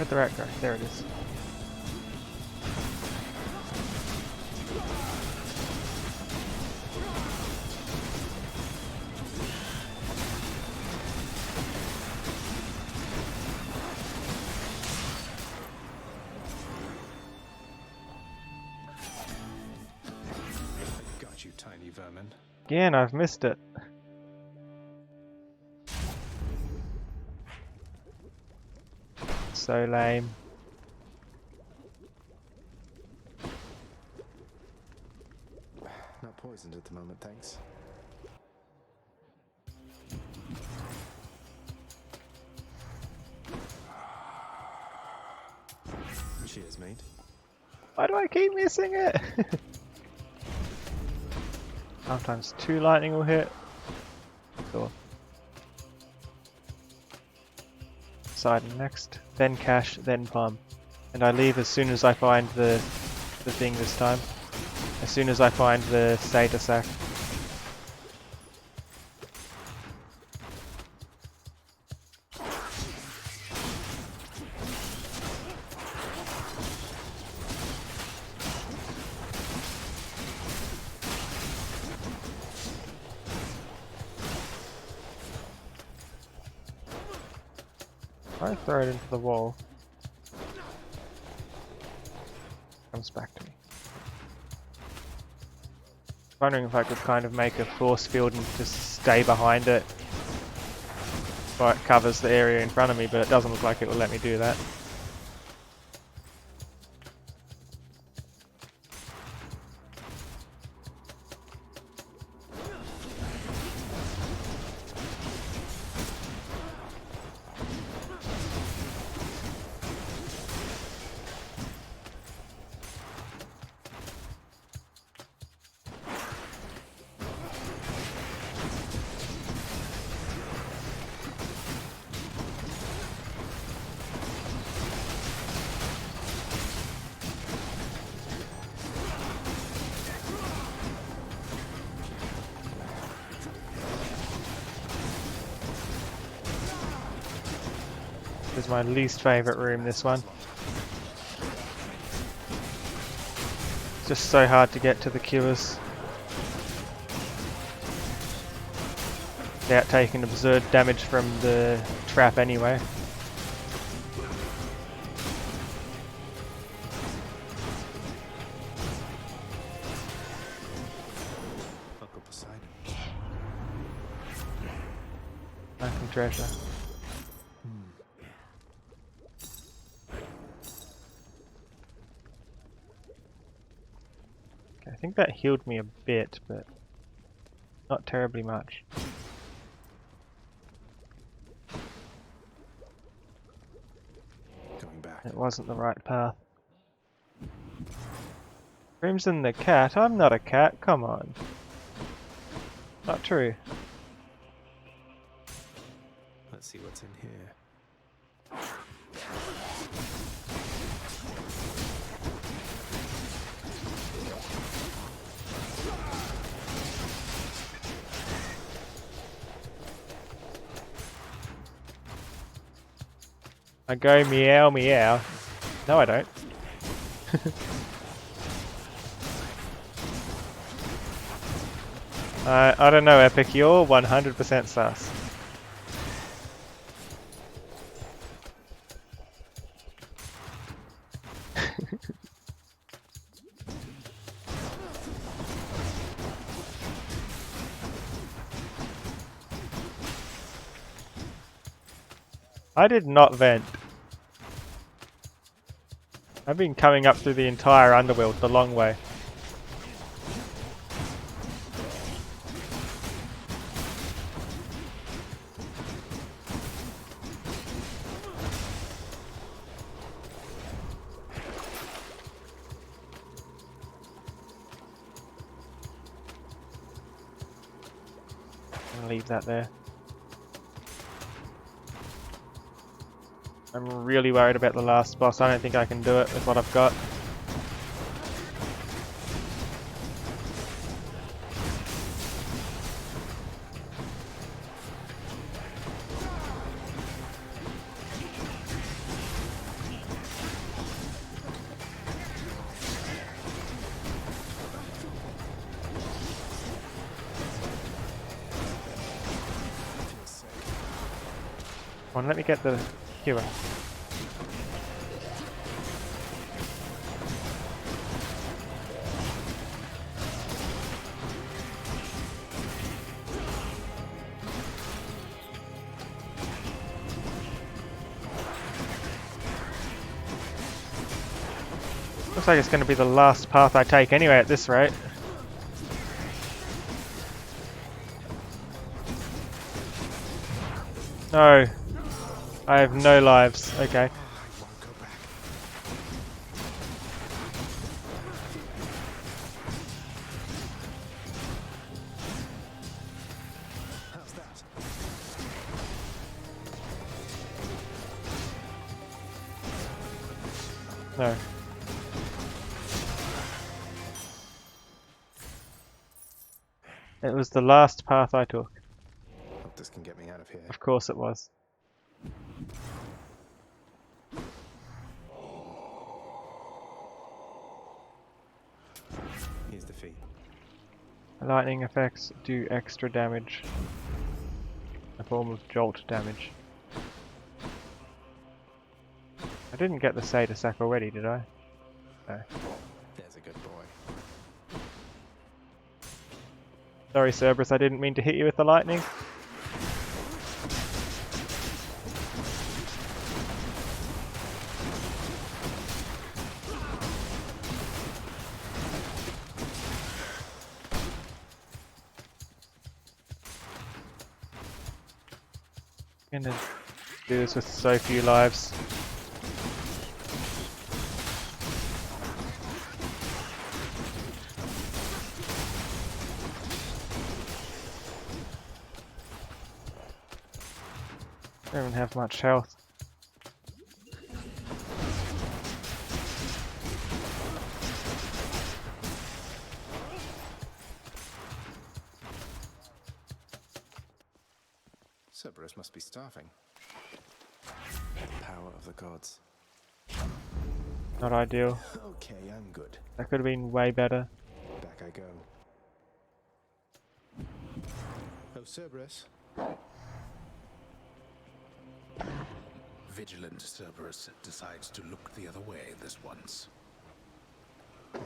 Where'd the rat go? There it is. Got you, tiny vermin. Again, I've missed it. So lame. Not poisoned at the moment, thanks. Cheers, mate. Why do I keep missing it? Sometimes 2 lightning will hit. Cool. Side next, then cash, then palm. And I leave as soon as I find the thing this time. As soon as I find the Sata sack. I throw it into the wall. Comes back to me. Wondering if I could kind of make a force field and just stay behind it so it covers the area in front of me, but it doesn't look like it will let me do that. This is my least favourite room, this one. It's just so hard to get to the cures without taking absurd damage from the trap anyway. Uncle Poseidon. Nothing treasure. I think that healed me a bit, but not terribly much. Going back. It wasn't the right path. Crimson the cat? I'm not a cat, come on. Not true. Let's see what's in here. I go meow meow. No, I don't. I don't know, Epic. You're 100% sus. I did not vent. I've been coming up through the entire underworld the long way. I'm gonna leave that there. I'm really worried about the last boss. I don't think I can do it with what I've got. Come on, let me get the hero. Looks like it's going to be the last path I take anyway at this rate. No. I have no lives. Okay. How's that? No. It was the last path I took. Hope this can get me out of here. Of course it was. Here's the fee. Lightning effects do extra damage. A form of jolt damage. I didn't get the Seder sack already, did I? No. There's a good boy. Sorry, Cerberus, I didn't mean to hit you with the lightning. I'm gonna do this with so few lives. I don't have much health. Cerberus must be starving. Power of the gods. Not ideal. Okay, I'm good. That could have been way better. Back I go. Oh, Cerberus. Vigilant Cerberus decides to look the other way this once. I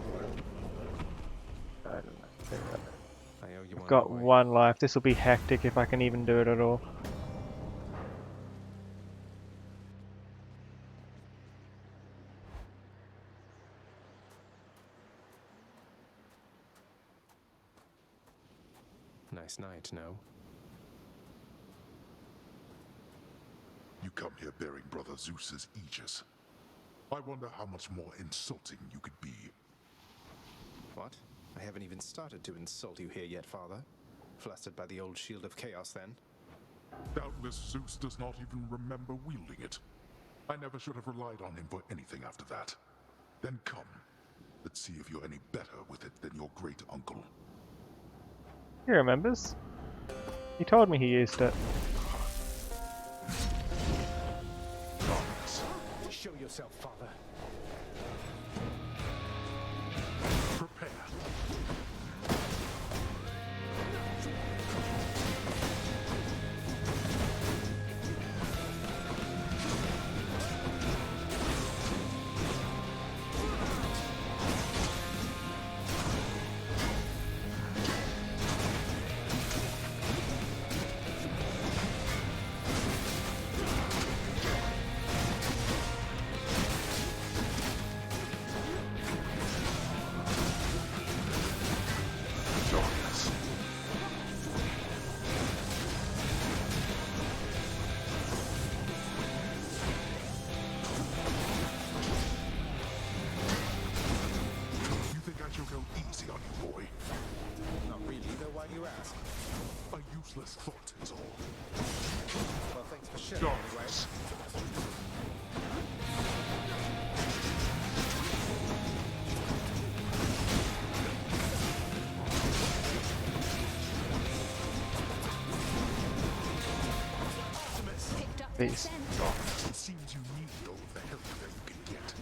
don't know. I owe you I've one got anyway. one life. This will be hectic if I can even do it at all. Nice night, no? You come here bearing Brother Zeus's aegis. I wonder how much more insulting you could be. What? I haven't even started to insult you here yet, Father. Flustered by the old shield of chaos, then? Doubtless Zeus does not even remember wielding it. I never should have relied on him for anything after that. Then come. Let's see if you're any better with it than your great uncle. He remembers. He told me he used it. Show yourself, Father. Prepare. Useless thought is all. Well, thanks for sharing anyway. Peace. It seems you need all the help that you can get.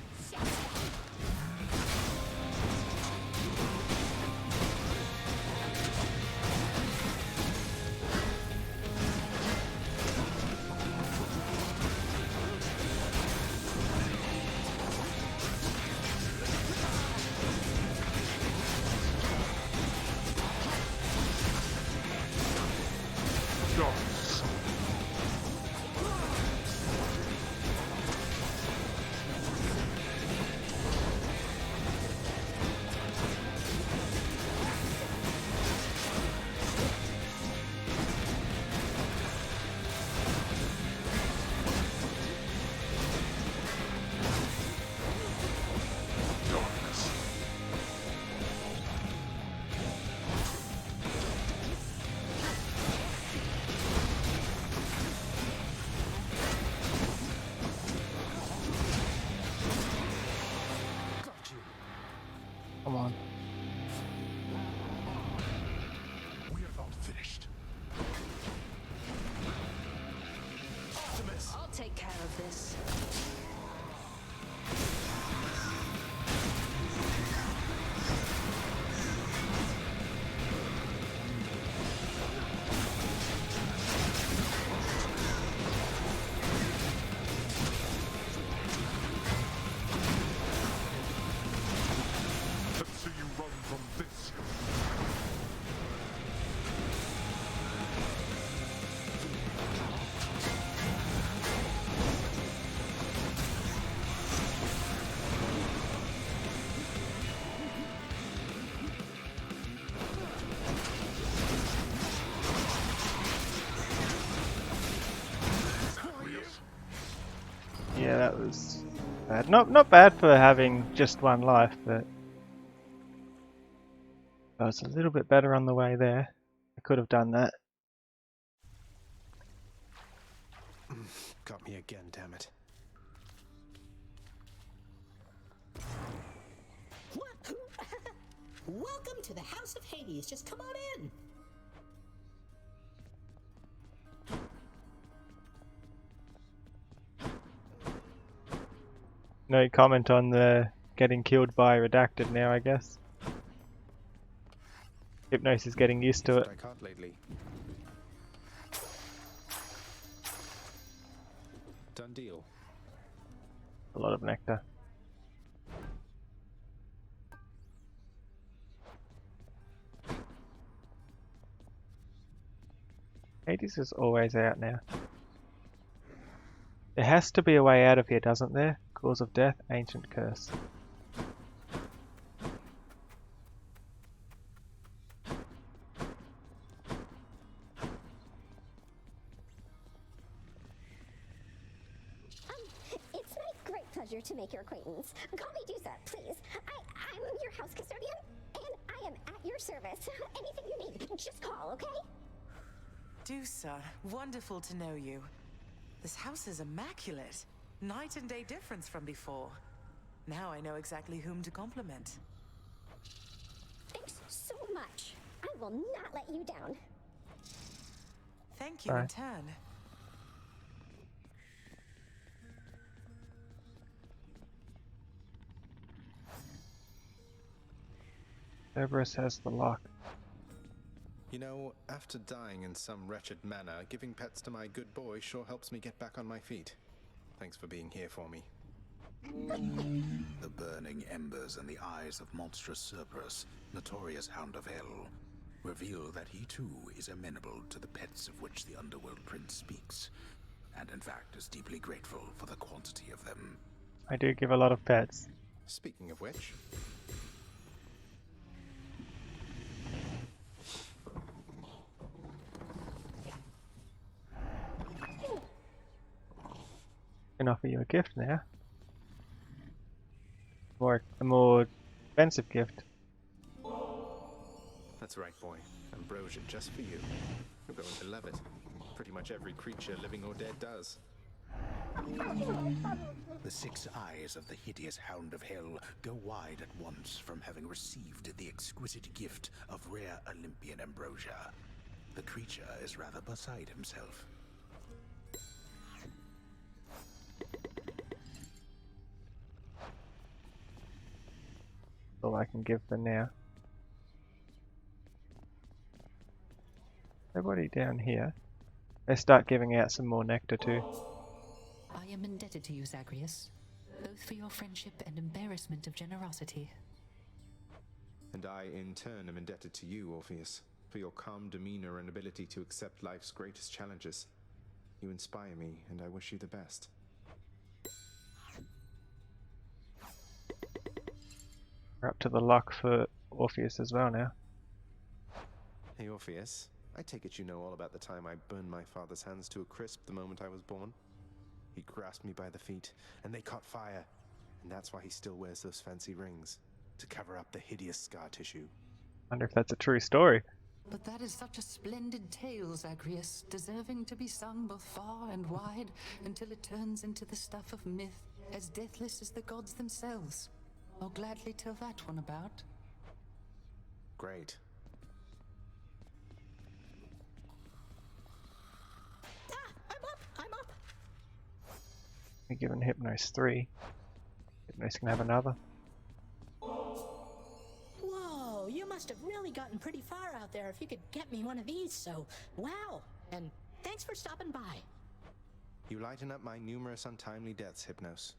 that was bad. Not bad for having just one life, but I was a little bit better on the way there. I could have done that. Got me again, damn it. Welcome to the House of Hades. Just come on in. No comment on the getting killed by Redacted now, I guess. Hypnos is getting used to it. I caught lately. Done deal. A lot of nectar. Hades is always out now. There has to be a way out of here, doesn't there? Cause of death, ancient curse. It's my great pleasure to make your acquaintance. Call me Dusa, please. I'm your house custodian, and I am at your service. Anything you need, just call, okay? Dusa, wonderful to know you. This house is immaculate. Night and day difference from before. Now I know exactly whom to compliment. Thanks so much. I will not let you down. Thank you in turn. Cerberus has the lock. You know, after dying in some wretched manner, giving pets to my good boy sure helps me get back on my feet. Thanks for being here for me. The burning embers in the eyes of monstrous Cerberus, notorious Hound of Hell, reveal that he too is amenable to the pets of which the Underworld Prince speaks, and in fact is deeply grateful for the quantity of them. I do give a lot of pets. Speaking of which... I can offer you a gift now. A more expensive gift. That's right, boy. Ambrosia just for you. You're going to love it. Pretty much every creature, living or dead, does. The 6 eyes of the hideous Hound of Hell go wide at once from having received the exquisite gift of rare Olympian ambrosia. The creature is rather beside himself. All I can give for now. Everybody down here. Let's start giving out some more nectar too. I am indebted to you, Zagreus, both for your friendship and embarrassment of generosity. And I, in turn, am indebted to you, Orpheus, for your calm demeanor and ability to accept life's greatest challenges. You inspire me, and I wish you the best. We're up to the lock for Orpheus as well now. Hey, Orpheus, I take it you know all about the time I burned my father's hands to a crisp the moment I was born? He grasped me by the feet, and they caught fire. And that's why he still wears those fancy rings, to cover up the hideous scar tissue. Wonder if that's a true story. But that is such a splendid tale, Zagreus, deserving to be sung both far and wide until it turns into the stuff of myth, as deathless as the gods themselves. I'll gladly tell that one about. Great. I'm up. We're given Hypnos 3. Hypnos can have another. Whoa, you must have really gotten pretty far out there if you could get me one of these, so wow. And thanks for stopping by. You lighten up my numerous untimely deaths, Hypnos.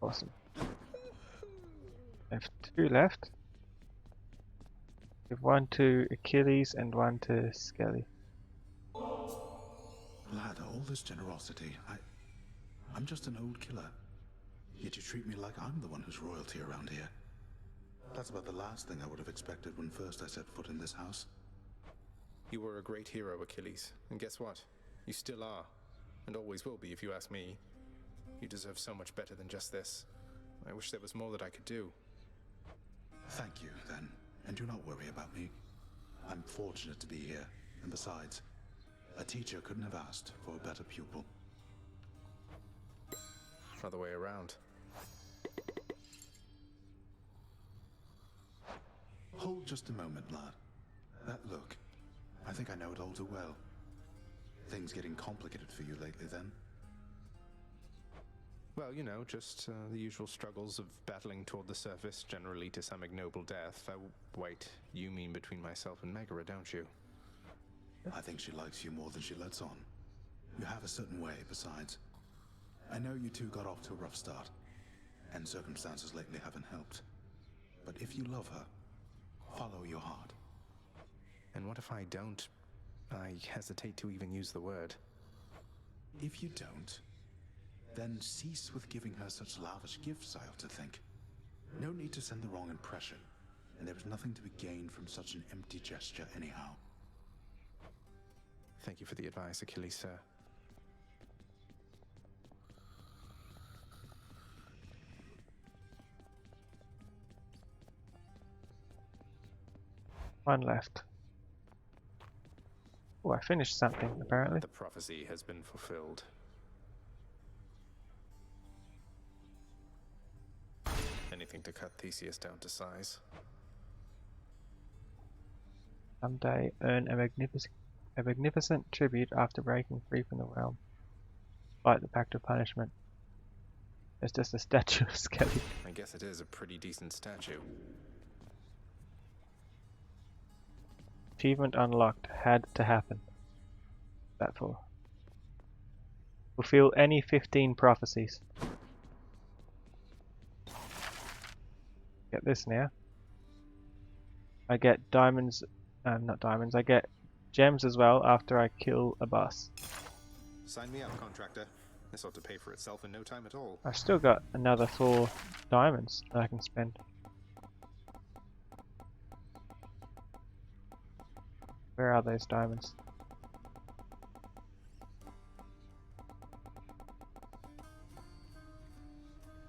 Awesome. I have 2 left. Give 1 to Achilles and 1 to Skelly. Lad, all this generosity, I'm just an old killer. Yet you treat me like I'm the one who's royalty around here. That's about the last thing I would have expected when first I set foot in this house. You were a great hero, Achilles, and guess what? You still are, and always will be if you ask me. You deserve so much better than just this. I wish there was more that I could do. Thank you, then, and do not worry about me. I'm fortunate to be here, and besides, a teacher couldn't have asked for a better pupil. Other way around. Hold just a moment, lad. That look, I think I know it all too well. Things getting complicated for you lately, then? Well, you know, just the usual struggles of battling toward the surface, generally to some ignoble death. Wait, you mean between myself and Megara, don't you? I think she likes you more than she lets on. You have a certain way, besides. I know you two got off to a rough start, and circumstances lately haven't helped. But if you love her, follow your heart. And what if I don't? I hesitate to even use the word. If you don't, then cease with giving her such lavish gifts, I ought to think. No need to send the wrong impression, and there is nothing to be gained from such an empty gesture anyhow. Thank you for the advice, Achilles, sir. One left. Oh, I finished something, apparently. The prophecy has been fulfilled. Anything to cut Theseus down to size. Someday earn a magnificent tribute after breaking free from the realm. Fight the Pact of Punishment. It's just a statue of Skelly. I guess it is a pretty decent statue. Achievement unlocked. Had to happen. That for. Fulfill any 15 prophecies. Get this now. I get diamonds, not diamonds, I get gems as well after I kill a boss. Sign me up, contractor. This ought to pay for itself in no time at all. I've still got another 4 diamonds that I can spend. Where are those diamonds?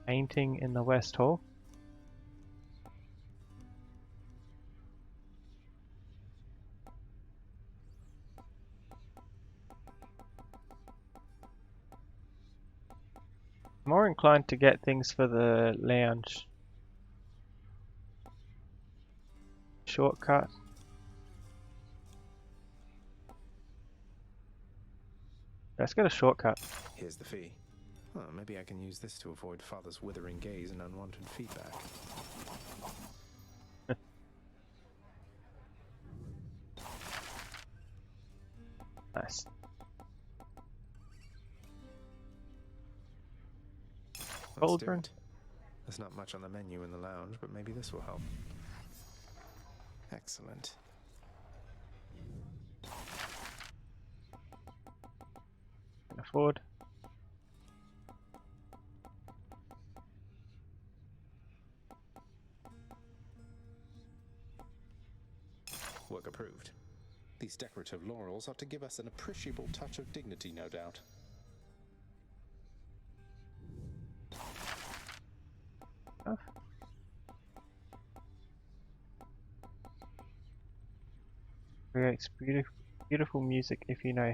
Painting in the West Hall. More inclined to get things for the lounge. Shortcut. Let's get a shortcut. Here's the fee. Well, maybe I can use this to avoid Father's withering gaze and unwanted feedback. Nice. Let's do it. There's not much on the menu in the lounge, but maybe this will help. Excellent. Can afford. Work approved. These decorative laurels ought to give us an appreciable touch of dignity, no doubt. Creates beautiful music if you know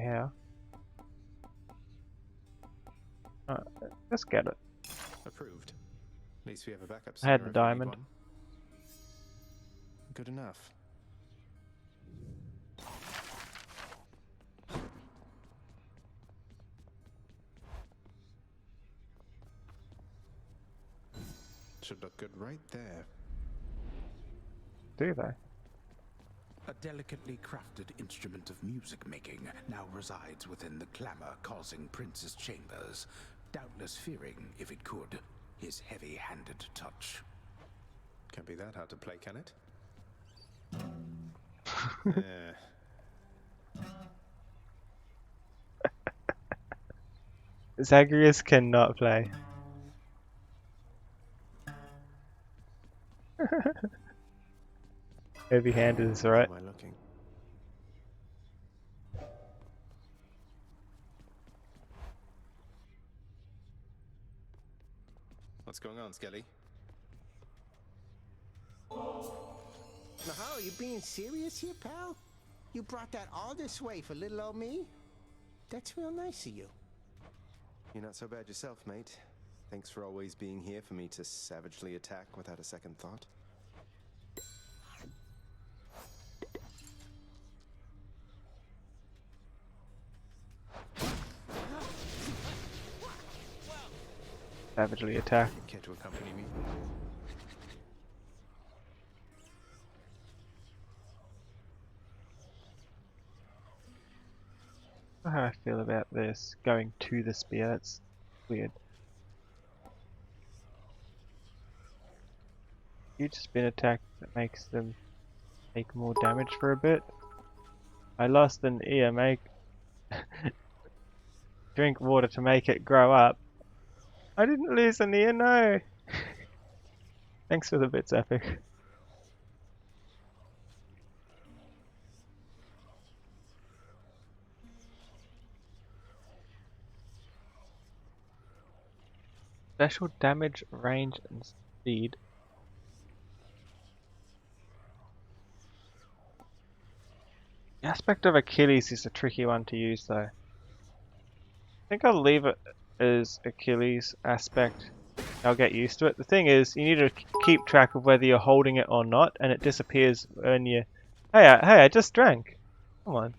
how. Let's get it. Approved. At least we have a backup. I had the diamond. Good enough. Should look good right there. Do they? A delicately crafted instrument of music making now resides within the clamor-causing prince's chambers, doubtless fearing, if it could, his heavy-handed touch. Can't be that hard to play, can it? Zagreus cannot play. Heavy-handed is right. How am I looking? going on, Skelly? Mahal, you being serious here, pal? You brought that all this way for little old me? That's real nice of you. You're not so bad yourself, mate. Thanks for always being here for me to savagely attack without a second thought. Savagely attack. Care to accompany me? I don't know how I feel about this going to the spear. That's weird. Huge spin attack that makes them take more damage for a bit. I lost an ear. Make drink water to make it grow up. I didn't lose an ear, no. Thanks for the bits, Epic. Special damage, range, and speed. The aspect of Achilles is a tricky one to use though. I think I'll leave it as Achilles aspect. I'll get used to it. The thing is, you need to keep track of whether you're holding it or not, and it disappears when you... Hey, I just drank. Come on.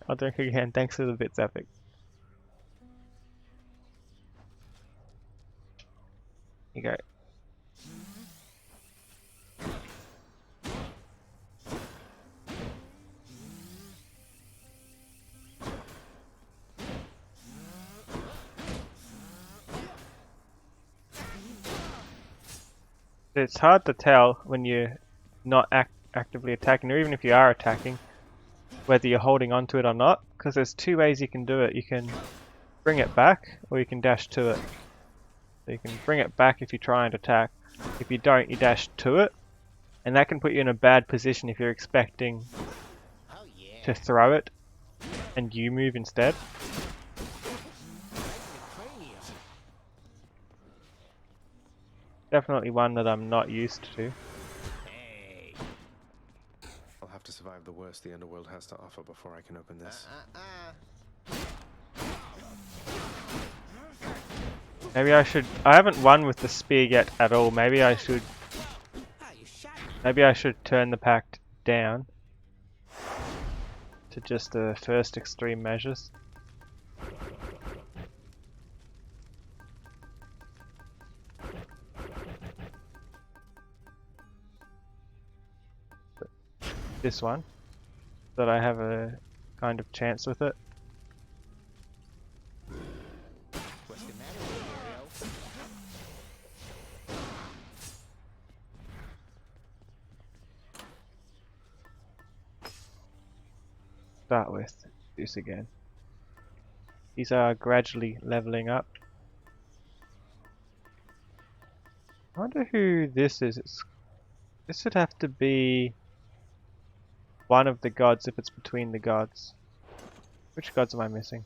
I'll drink again. Thanks for the bits, Epic. Here you go. It's hard to tell when you're not actively attacking, or even if you are attacking, whether you're holding onto it or not, because there's two ways you can do it. You can bring it back, or you can dash to it. So you can bring it back if you try and attack. If you don't, you dash to it, and that can put you in a bad position if you're expecting to throw it, and you move instead. Definitely one that I'm not used to. I'll have to survive the worst the underworld has to offer before I can open this. Maybe I should... I haven't won with the spear yet at all. Maybe I should turn the pact down to just the first extreme measures. This one, so that I have a kind of chance with it. Start with this again. These are gradually leveling up. I wonder who this is. This would have to be one of the gods if it's between the gods. Which gods am I missing?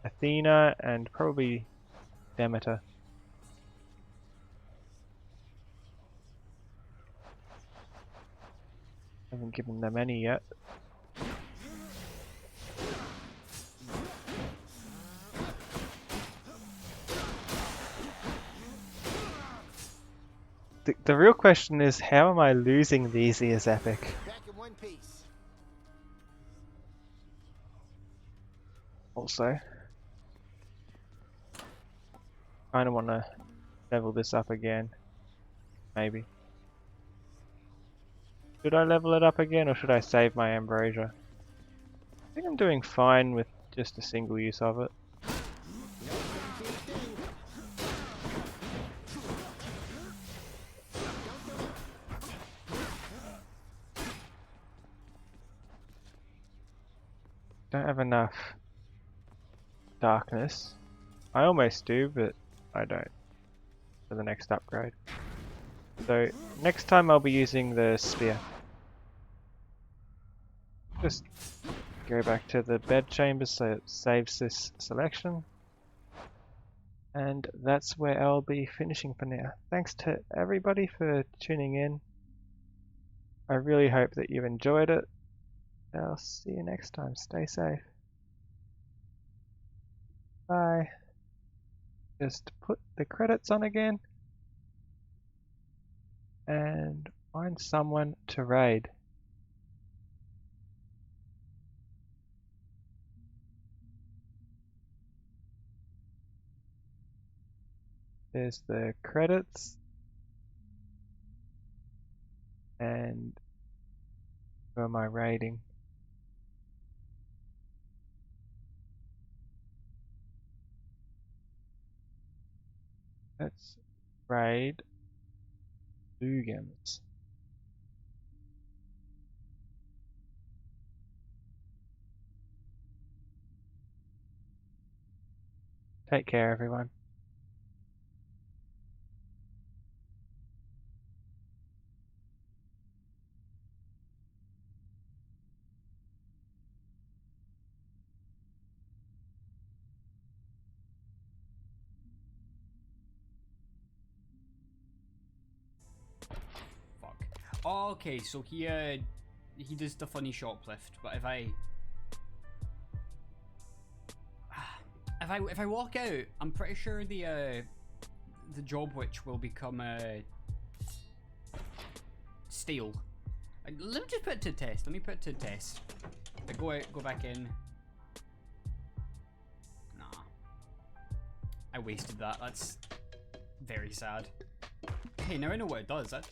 Athena and probably Demeter. Haven't given them any yet. The real question is, how am I losing these ears, Epic? Back in one piece. Also, kind of want to level this up again. Maybe. Should I level it up again, or should I save my ambrosia? I think I'm doing fine with just a single use of it. Don't have enough darkness. I almost do, but I don't for the next upgrade. So next time I'll be using the spear. Just go back to the bed chamber so it saves this selection. And that's where I'll be finishing for now. Thanks to everybody for tuning in. I really hope that you enjoyed it. I'll see you next time. Stay safe. Bye. Just put the credits on again and find someone to raid. There's the credits and who am I raiding? Let's raid Dugans. Take care, everyone. Fuck. Oh, okay, so he does the funny shoplift, but if I walk out, I'm pretty sure the job witch will become stale. Let me just put it to test. Let me put it to test. I go out, go back in. Nah. I wasted that. That's very sad. Hey, now I know what it does. That.